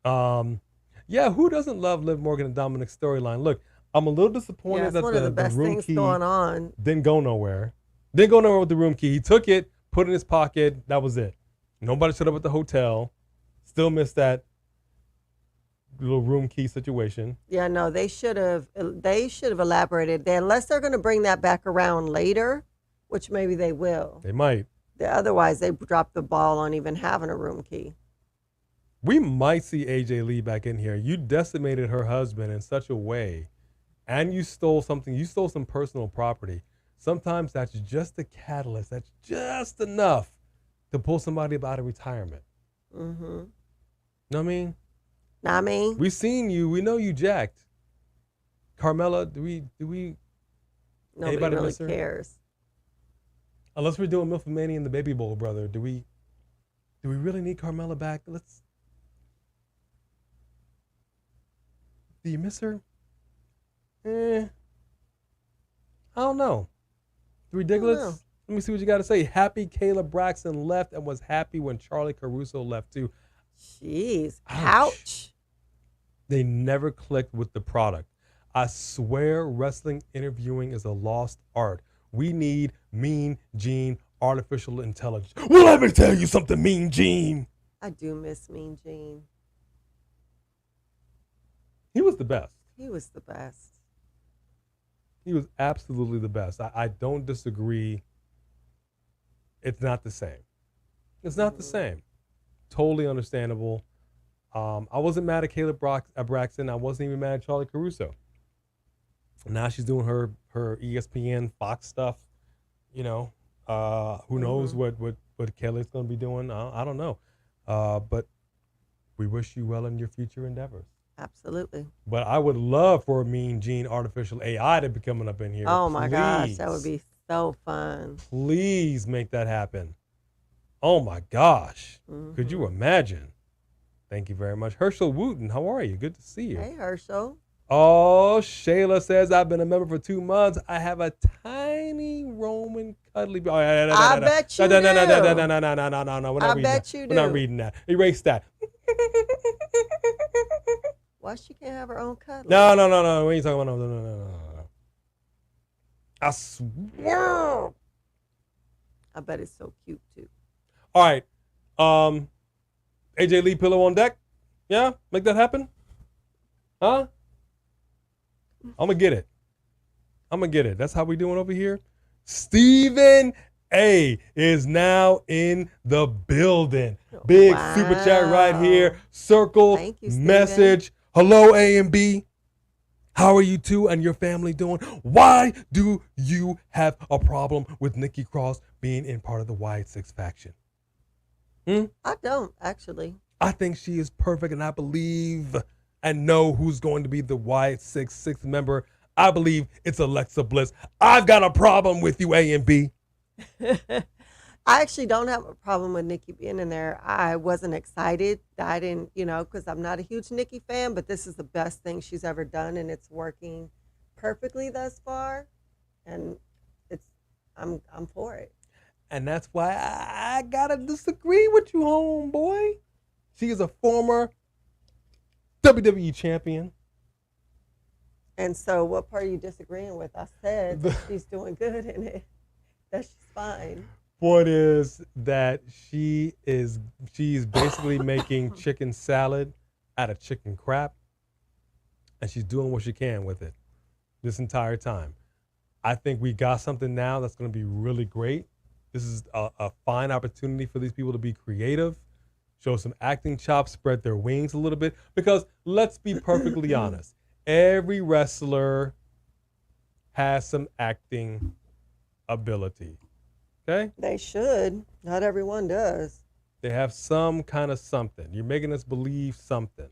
Yeah, who doesn't love Liv Morgan and Dominic's storyline? Look, I'm a little disappointed that one of the best room things key going on. didn't go nowhere. Didn't go nowhere with the room key. He took it, put it in his pocket. That was it. Nobody showed up at the hotel. Still missed that little room key situation. Yeah, no, they should have elaborated that, unless they're going to bring that back around later, which maybe they will. They might. Otherwise, they dropped the ball on even having a room key. We might see AJ Lee back in here. You decimated her husband in such a way, and you stole something. You stole some personal property. Sometimes that's just a catalyst. That's just enough to pull somebody out of retirement. Mm-hmm. Know what I mean? Not me. We've seen you. We know you jacked. Carmella, do we? Nobody anybody really miss her? cares. Unless we're doing Milfomania and the Baby Bowl, brother. Do we really need Carmella back? Do you miss her? I don't know. Ridiculous. Let me see what you got to say. Happy Kayla Braxton left and was happy when Charlie Caruso left too. Jeez. Ouch. They never clicked with the product. I swear wrestling interviewing is a lost art. We need Mean Gene, artificial intelligence. Well, let me tell you something, Mean Gene. I do miss Mean Gene. He was the best. He was the best. He was absolutely the best. I don't disagree. It's not the same. It's not the same. Totally understandable. I wasn't mad at Kayla Braxton. I wasn't even mad at Charlie Caruso. Now she's doing her ESPN Fox stuff. You know, who knows what Kayla's going to be doing? I don't know. But we wish you well in your future endeavors. Absolutely. But I would love for a Mean Gene artificial AI to be coming up in here. Oh my gosh, that would be so fun. Please make that happen. Oh my gosh. Could you imagine? Thank you very much. Herschel Wooten, how are you? Good to see you. Hey, Herschel. Oh, Shayla says, I've been a member for 2 months. I have a tiny Roman cuddly. I bet you do. No. We're not reading that. you We're not reading that. Erase that. Why she can't have her own cuddly? No. What are you talking about? No. I swear. I bet it's so cute too. All right. AJ Lee pillow on deck. Yeah, make that happen. Huh? I'm gonna get it. That's how we doing over here. Stephen A is now in the building. Big super chat right here. Circle. Thank you, Stephen. Message. Hello A and B. How are you two and your family doing? Why do you have a problem with Nikki Cross being in part of the Wyatt Sick faction? I don't actually. I think she is perfect, and I believe and know who's going to be the Wyatt Sick6 member. I believe it's Alexa Bliss. I've got a problem with you, A and B. I actually don't have a problem with Nikki being in there. I wasn't excited. I didn't, because I'm not a huge Nikki fan, but this is the best thing she's ever done, and it's working perfectly thus far. And I'm for it. And that's why I gotta disagree with you, homeboy. She is a former WWE champion. And so, what part are you disagreeing with? I said that she's doing good in it. That she's fine. Point is that she's basically making chicken salad out of chicken crap, and she's doing what she can with it this entire time. I think we got something now that's going to be really great. This is a fine opportunity for these people to be creative, show some acting chops, spread their wings a little bit, because let's be perfectly honest, every wrestler has some acting ability. Okay? They should. Not everyone does. They have some kind of something. You're making us believe something.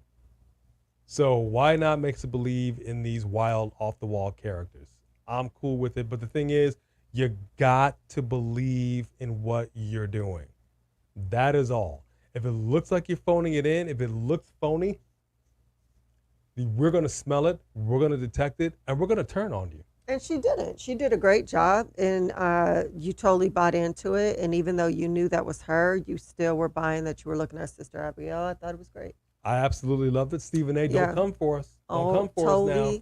So why not make us believe in these wild, off-the-wall characters? I'm cool with it. But the thing is, you got to believe in what you're doing. That is all. If it looks like you're phoning it in, if it looks phony, we're going to smell it, we're going to detect it, and we're going to turn on you. And she didn't. She did a great job, and you totally bought into it. And even though you knew that was her, you still were buying that you were looking at Sister Abigail. I thought it was great. I absolutely loved it. Stephen A., don't come for us. Don't come for us now.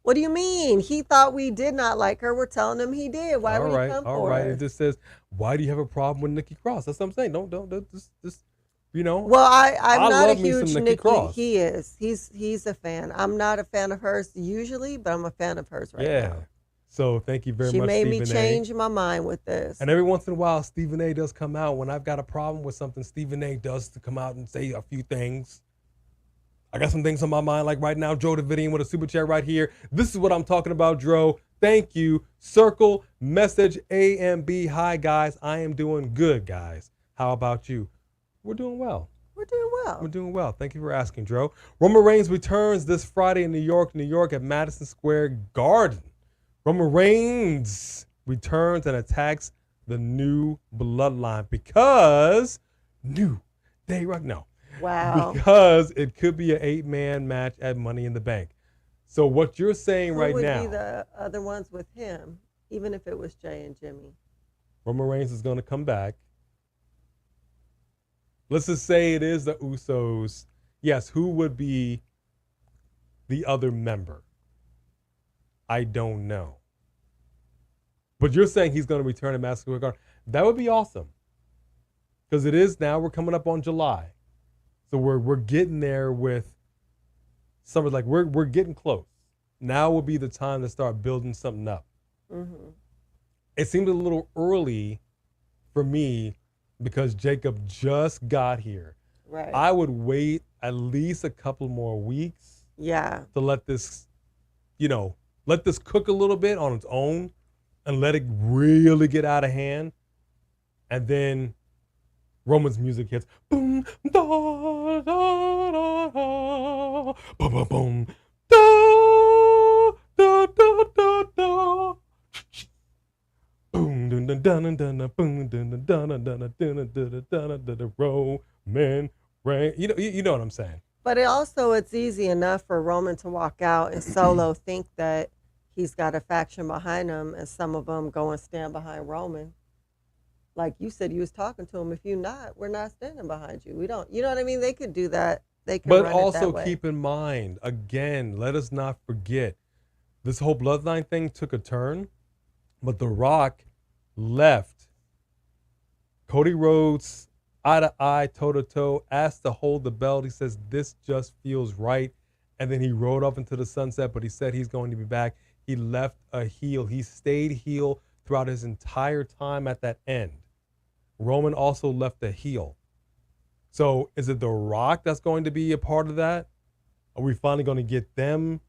What do you mean? He thought we did not like her. We're telling him he did. Why would he come for us? All right. It just says, why do you have a problem with Nikki Cross? That's what I'm saying. Don't just Well, I'm not a huge Nikki Cross. He is. He's a fan. I'm not a fan of hers usually, but I'm a fan of hers right now. So thank you very much, She made Stephen me change my mind with this. And every once in a while, Stephen A. does come out. When I've got a problem with something, Stephen A. does to come out and say a few things. I got some things on my mind, like right now, Joe Davidian with a super chat right here. This is what I'm talking about, Dro. Thank you. Circle, message, A and B. Hi, guys. I am doing good, guys. How about you? We're doing well. We're doing well. We're doing well. Thank you for asking, Dro. Roman Reigns returns this Friday in New York at Madison Square Garden. Roman Reigns returns and attacks the new Bloodline because New Day Rock. No. Wow. Because it could be an 8-man match at Money in the Bank. So what you're saying right now. Who would be the other ones with him, even if it was Jay and Jimmy? Roman Reigns is going to come back. Let's just say it is the Usos. Yes, who would be the other member? I don't know. But you're saying he's going to return to Madison Square Garden. That would be awesome. Because it is now. We're coming up on July. So we're getting there with summer. Like we're getting close. Now would be the time to start building something up. Mm-hmm. It seemed a little early for me because Jacob just got here. Right. I would wait at least a couple more weeks. Yeah. To let this, let this cook a little bit on its own and let it really get out of hand. And then Roman's music hits. Boom, da, da, da, da, boom, boom, boom, da, da, da, da, da. Boom, dun, dun, dun, dun, dun, boom, dun, dun, dun, dun, dun, dun, dun, dun, dun, dun, Roman Reigns. You know what I'm saying. But it's easy enough for Roman to walk out and Solo think that he's got a faction behind him, and some of them go and stand behind Roman. Like you said, you was talking to him. If you're not, we're not standing behind you. We don't. You know what I mean? They could do that. They could. But run also it that way. keep in mind, again, let us not forget, this whole Bloodline thing took a turn, but The Rock left Cody Rhodes eye to eye, toe to toe, asked to hold the belt. He says, this just feels right. And then he rode off into the sunset, but he said he's going to be back. He left a heel. He stayed heel throughout his entire time at that end. Roman also left a heel. So is it The Rock that's going to be a part of that? Are we finally going to get them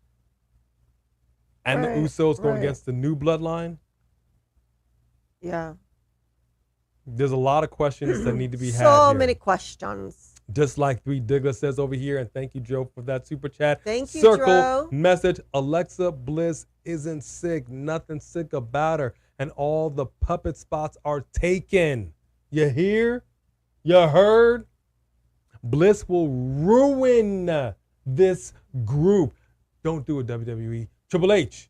and the Usos going right. against the new Bloodline. Yeah. There's a lot of questions that need to be had So here. many questions. Just like 3 Douglas says over here, and thank you, Joe, for that super chat. Thank you, Circle Joe. message: Alexa Bliss isn't sick. Nothing sick about her, and all the puppet spots are taken. You hear? You heard? Bliss will ruin this group. Don't do it, WWE. Triple H.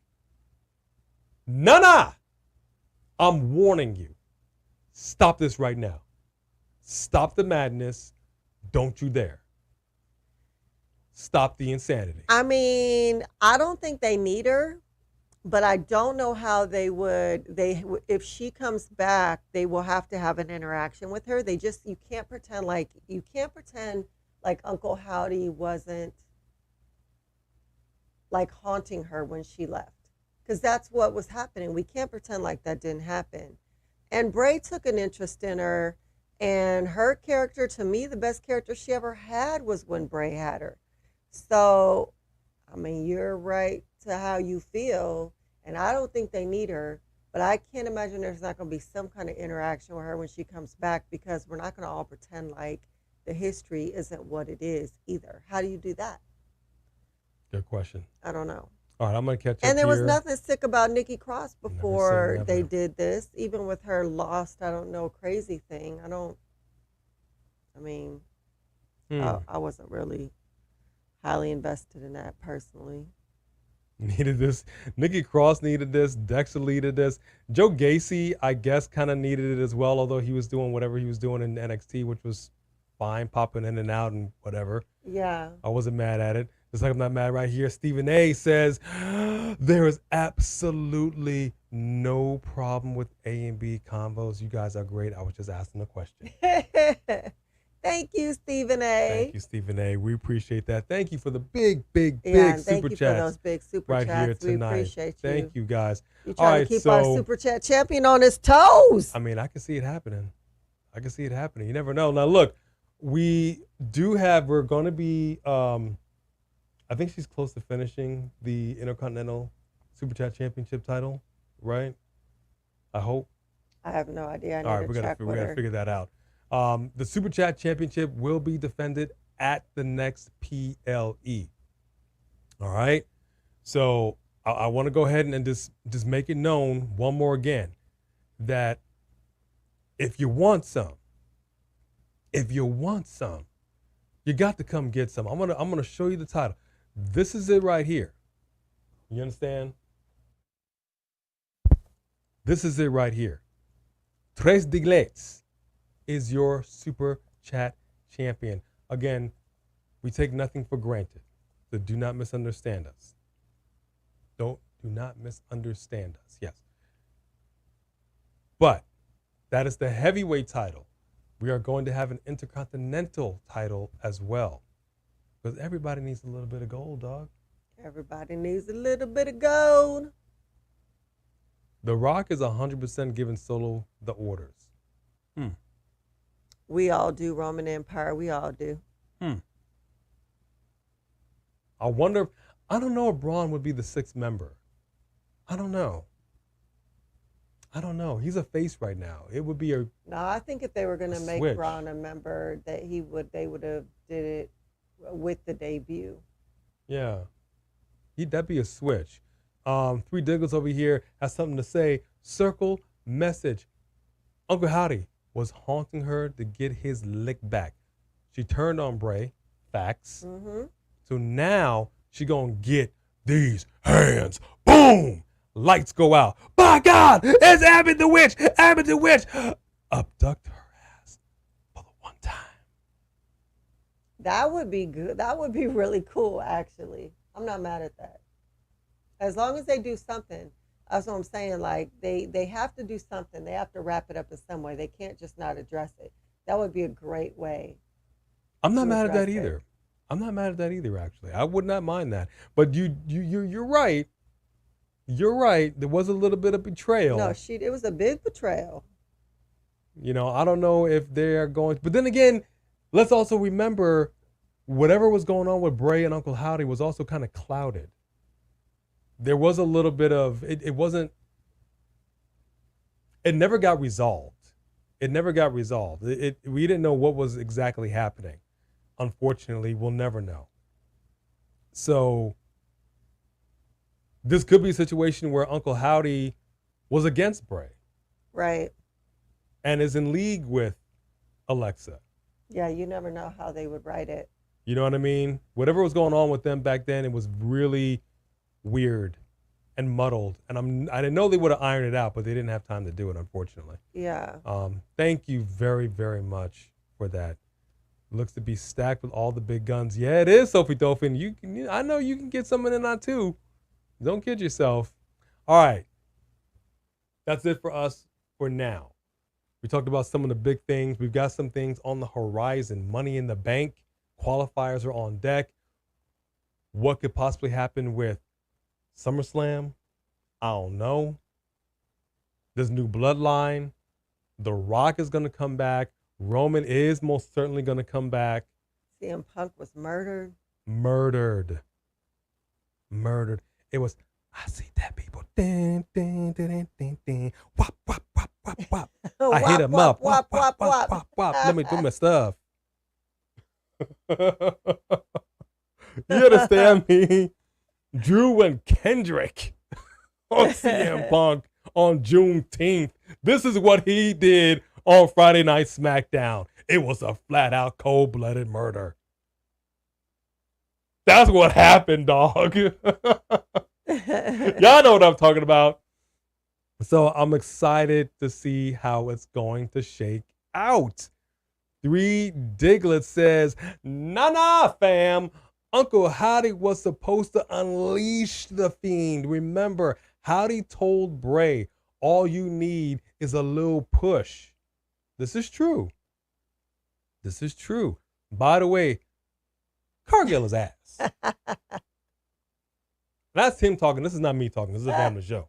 Nana. I'm warning you. Stop this right now. Stop the madness. Don't you dare. Stop the insanity. I mean, I don't think they need her, but I don't know how they would. If she comes back, they will have to have an interaction with her. You can't pretend like Uncle Howdy wasn't like haunting her when she left, because that's what was happening. We can't pretend like that didn't happen. And Bray took an interest in her. And her character, to me, the best character she ever had was when Bray had her. So, I mean, you're right to how you feel. And I don't think they need her. But I can't imagine there's not going to be some kind of interaction with her when she comes back, because we're not going to all pretend like the history isn't what it is either. How do you do that? Good question. I don't know. All right, I'm going to catch up And there was here. nothing sick about Nikki Cross before never. they did this, even with her lost, I don't know, crazy thing. I wasn't really highly invested in that personally. Needed this. Nikki Cross needed this. Dexter needed this. Joe Gacy, I guess, kind of needed it as well, although he was doing whatever he was doing in NXT, which was fine, popping in and out and whatever. Yeah. I wasn't mad at it. Just like I'm not mad right here. Stephen A says, there is absolutely no problem with A and B combos. You guys are great. I was just asking a question. Thank you, Stephen A. Thank you, Stephen A. We appreciate that. Thank you for the big Yeah, super thank you chats for those big super right chats. here tonight. We appreciate you. Thank you, guys. You're All trying right, to keep so, our super chat champion on his toes. I mean, I can see it happening. You never know. Now, look, we're going to be, I think she's close to finishing the Intercontinental Super Chat Championship title, right? I hope. I have no idea. All right, we got to figure that out. The Super Chat Championship will be defended at the next PLE. All right? So I want to go ahead and just make it known one more again that if you want some, you got to come get some. I'm gonna show you the title. This is it right here. You understand? This is it right here. Tres Diglets is your Super Chat champion. Again, we take nothing for granted, so do not misunderstand us. Do not misunderstand us. Yes. But that is the heavyweight title. We are going to have an intercontinental title as well, because everybody needs a little bit of gold, dog. Everybody needs a little bit of gold. The Rock is 100% giving Solo the orders. We all do, Roman Empire. We all do. I wonder, I don't know if Braun would be the 6th member. I don't know. He's a face right now. It would be a No, I think if they were going to make switch. Braun a member, that they would have did it with the debut. Yeah. That'd be a switch. 3 Diggles over here has something to say. Circle message. Uncle Howdy was haunting her to get his lick back. She turned on Bray. Facts. Mm-hmm. So now she gonna get these hands. Boom! Lights go out. By God, it's Abby the Witch. Abby the Witch. Abduct her ass for the one time. That would be good. That would be really cool, actually. I'm not mad at that. As long as they do something. That's what I'm saying. Like, they have to do something. They have to wrap it up in some way. They can't just not address it. That would be a great way. I'm not mad at that either. I'm not mad at that either, actually. I would not mind that. But you're right. You're right. There was a little bit of betrayal. No, it was a big betrayal. You know, I don't know if they're going. But then again, let's also remember whatever was going on with Bray and Uncle Howdy was also kind of clouded. there was a little bit of it wasn't. It never got resolved. It never got resolved. We didn't know what was exactly happening. Unfortunately, we'll never know. So this could be a situation where Uncle Howdy was against Bray. Right. And is in league with Alexa. Yeah, you never know how they would write it. You know what I mean? Whatever was going on with them back then, it was really weird and muddled. And I didn't know they would have ironed it out, but they didn't have time to do it, unfortunately. Yeah. Thank you very, very much for that. Looks to be stacked with all the big guns. Yeah, it is, Sophie Dolphin. I know you can get some in there too. Don't kid yourself. All right. That's it for us for now. We talked about some of the big things. We've got some things on the horizon. Money in the Bank. Qualifiers are on deck. What could possibly happen with SummerSlam? I don't know. This new Bloodline. The Rock is going to come back. Roman is most certainly going to come back. CM Punk was murdered. Murdered. It was, I see that people. Ding, ding, ding, ding, ding. Wop, wop, wop, wop, wop. I hit him up. Wop, wop, wop, wop, wop. Let me do my stuff. You understand me? Drew and Kendrick on CM Punk on Juneteenth. This is what he did on Friday Night Smackdown. It was a flat out cold-blooded murder. That's what happened, dog. Y'all know what I'm talking about. So I'm excited to see how it's going to shake out. 3 Diglett says, nah, fam. Uncle Howdy was supposed to unleash the Fiend. Remember, Howdy told Bray, all you need is a little push. This is true. By the way, Cargill is ass. That's him talking. This is not me talking. This is a family show.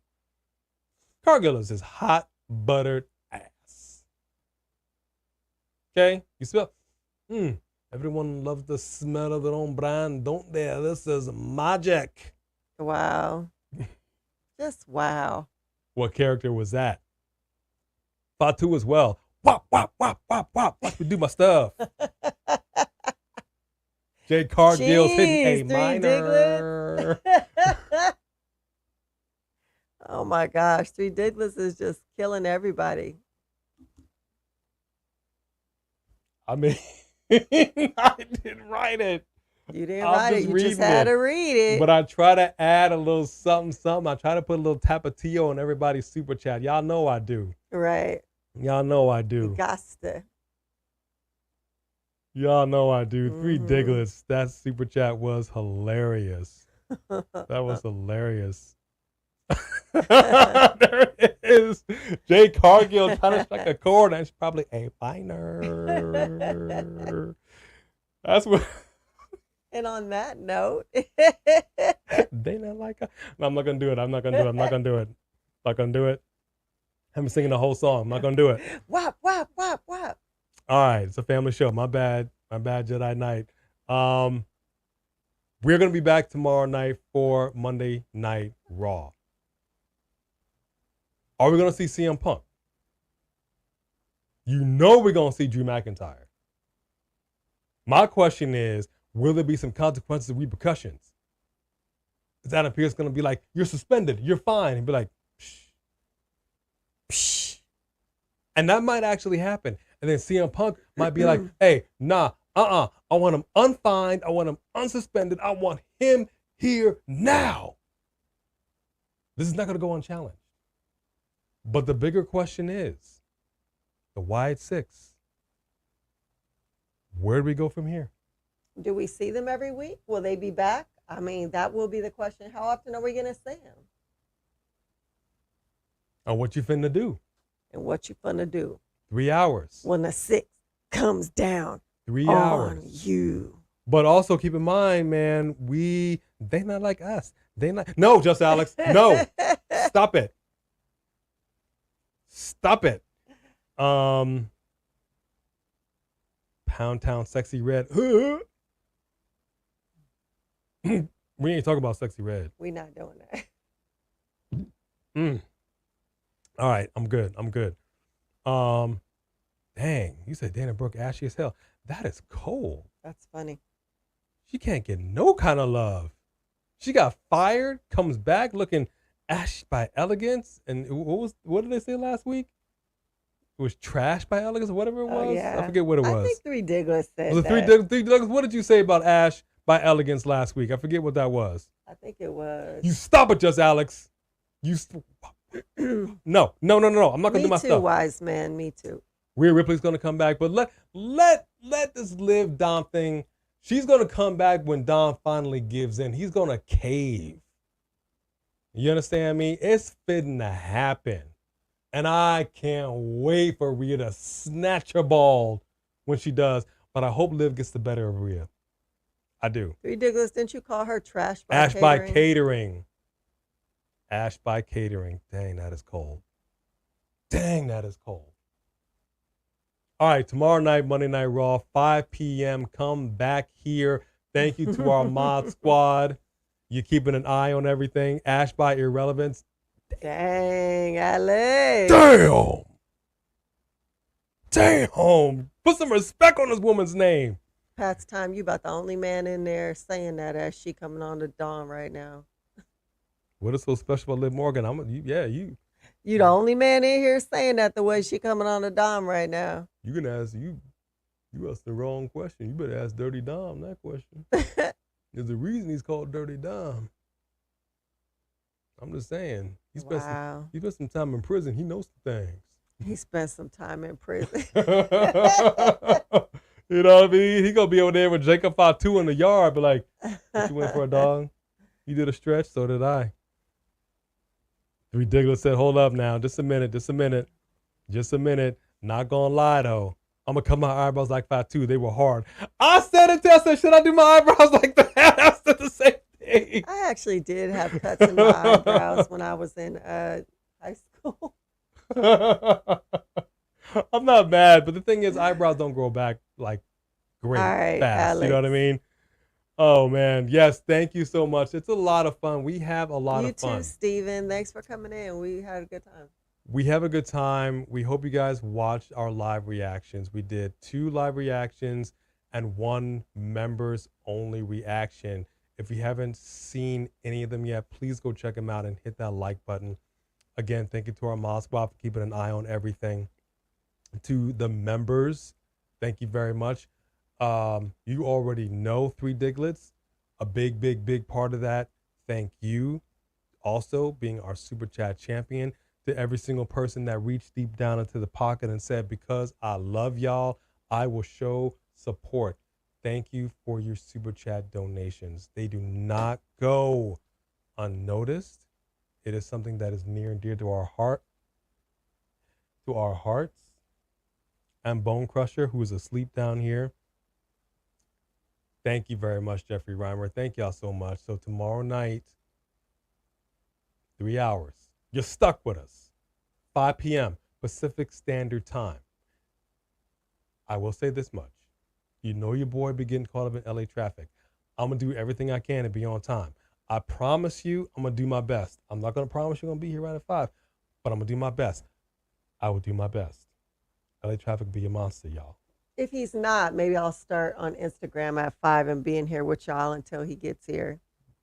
Cargill is his hot buttered ass. Okay? You smell? Everyone loves the smell of their own brand, don't they? This is magic. Wow. Just wow. What character was that? Fatu as well. Wop, wop, wop, wop, wop. Watch me do my stuff. Jay Cargill's hitting A minor. Oh my gosh. 3 Diglets is just killing everybody. I mean, I didn't write it. You didn't write it. You just had to read it. But I try to add a little something. I try to put a little tapatio on everybody's super chat. Y'all know I do. Right. Y'all know I do. You got to. Y'all know I do. 3 Diglets. That super chat was hilarious. That was hilarious. There it is. Jay Cargill trying to strike a chord. That's probably A minor. That's what. And on that note, they not like. No, I'm not gonna do it. I'm not gonna do it. I'm singing the whole song. I'm not gonna do it. Wop, wop, wop, wop. All right, it's a family show. My bad, Jedi Knight. We're gonna be back tomorrow night for Monday Night Raw. Are we gonna see CM Punk? You know we're gonna see Drew McIntyre. My question is, will there be some consequences and repercussions? Is Adam Pearce gonna be like, you're suspended, you're fine, and be like, psh, psh. And that might actually happen. And then CM Punk might be like, hey, nah, I want him unfined, I want him unsuspended, I want him here now. This is not gonna go unchallenged. But the bigger question is, the Wyatt Six, where do we go from here? Do we see them every week? Will they be back? I mean, that will be the question. How often are we going to see them? And what you finna do? And what you finna do? 3 hours. When the 6 comes down 3 on hours. you. But also keep in mind, man, they not like us. No, Just Alex, no. Stop it. Pound Town Sexy Red. We ain't talking about Sexy Red. We're not doing that. Mm. All right, I'm good. I'm good. Dang, you said Dana Brooke ashy as hell. That is cold. That's funny. She can't get no kind of love. She got fired, comes back looking ash by elegance, and what did they say last week? It was trash by elegance, or whatever it Oh was. I yeah. forget what it I was. think Three Diglets said Was it that. three Douglas? What did you say about ash by elegance last week? I forget what that was. I think it was. You stop it, just Alex. No. I'm not gonna do Me my too, stuff. wise man. Me too. Rhea Ripley's gonna come back, but let this Liv Dom thing. She's gonna come back when Dom finally gives in. He's gonna cave. You understand me? It's fitting to happen, and I can't wait for Rhea to snatch her ball when she does. But I hope Liv gets the better of Rhea. I do. Three Diglets, didn't you call her trash by Ash catering? by catering. Ash by catering. Dang, that is cold. Dang, that is cold. All right, tomorrow night, Monday Night Raw, 5 p.m. Come back here. Thank you to our mod squad. You're keeping an eye on everything. Ash by Irrelevance. Dang, Alex. Damn. Put some respect on this woman's name. Pat's time, you about the only man in there saying that as she coming on to Dawn right now. What is so special about Liv Morgan? You the only man in here saying that the way she coming on to Dom right now. You can ask you asked the wrong question. You better ask Dirty Dom that question. There's a reason he's called Dirty Dom. I'm just saying. He spent some time in prison. He knows some things. He spent some time in prison. You know what I mean? He gonna be over there with Jacob Fatu in the yard, but like, what you went for a dog? You did a stretch, so did I. Three Diglets said, hold up now, just a minute. Not gonna lie though. I'm gonna cut my eyebrows like Fatu. They were hard. I said it, I said, should I do my eyebrows like that? I said the same thing. I actually did have cuts in my eyebrows when I was in high school. I'm not mad, but the thing is, eyebrows don't grow back like great fast. Alex. You know what I mean? Oh man, yes. Thank you so much. It's a lot of fun. We have a lot of fun. You too, Steven. Thanks for coming in. We had a good time. We have a good time. We hope you guys watched our live reactions. We did 2 live reactions and 1 members only reaction. If you haven't seen any of them yet, please go check them out and hit that like button. Again, thank you to our mod squad for keeping an eye on everything. To the members, thank you very much. You already know Three Diglets, a big part of that. Thank you. Also, being our super chat champion. To every single person that reached deep down into the pocket and said, because I love y'all, I will show support. Thank you for your super chat donations. They do not go unnoticed. It is something that is near and dear to our hearts. And Bone Crusher, who is asleep down here. Thank you very much, Jeffrey Reimer. Thank y'all so much. So tomorrow night, 3 hours. You're stuck with us. 5 p.m. Pacific Standard Time. I will say this much. You know your boy be getting caught up in LA traffic. I'm going to do everything I can to be on time. I promise you, I'm going to do my best. I'm not going to promise you're going to be here right at 5, but I'm going to do my best. I will do my best. LA traffic be a monster, y'all. If he's not, maybe I'll start on Instagram at 5 and be in here with y'all until he gets here.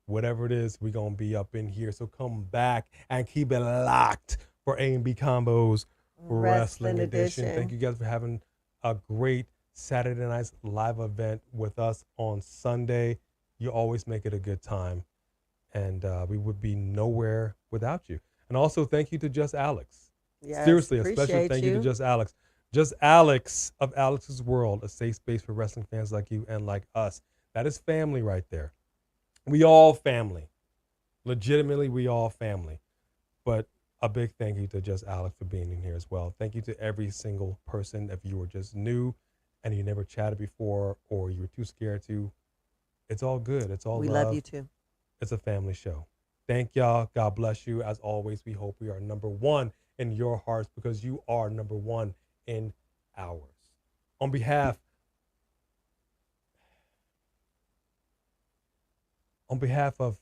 Whatever it is, we're going to be up in here. So come back and keep it locked for A&B Combos Wrestling Edition. Thank you guys for having a great Saturday night's live event with us on Sunday. You always make it a good time. And we would be nowhere without you. And also, thank you to Just Alex. Yes, seriously, a special thank you to Just Alex. Just Alex of Alex's World, a safe space for wrestling fans like you and like us. That is family right there. We all family. Legitimately, we all family. But a big thank you to Just Alex for being in here as well. Thank you to every single person. If you were just new and you never chatted before or you were too scared to, it's all good. It's all love. We love you too. It's a family show. Thank y'all. God bless you. As always, we hope we are number one in your hearts because you are number one in ours. On behalf of,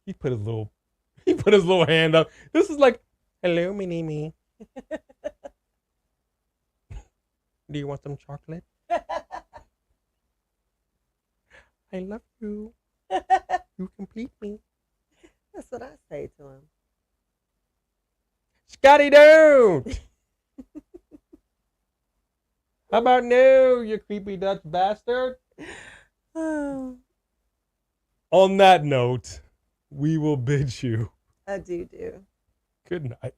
he put his little put his little hand up. This is like, hello, mini-me. Do you want some chocolate? I love you. You complete me. That's what I say to him. Scotty, don't. How about no, you creepy Dutch bastard? Oh, On that note, we will bid you I do. good night.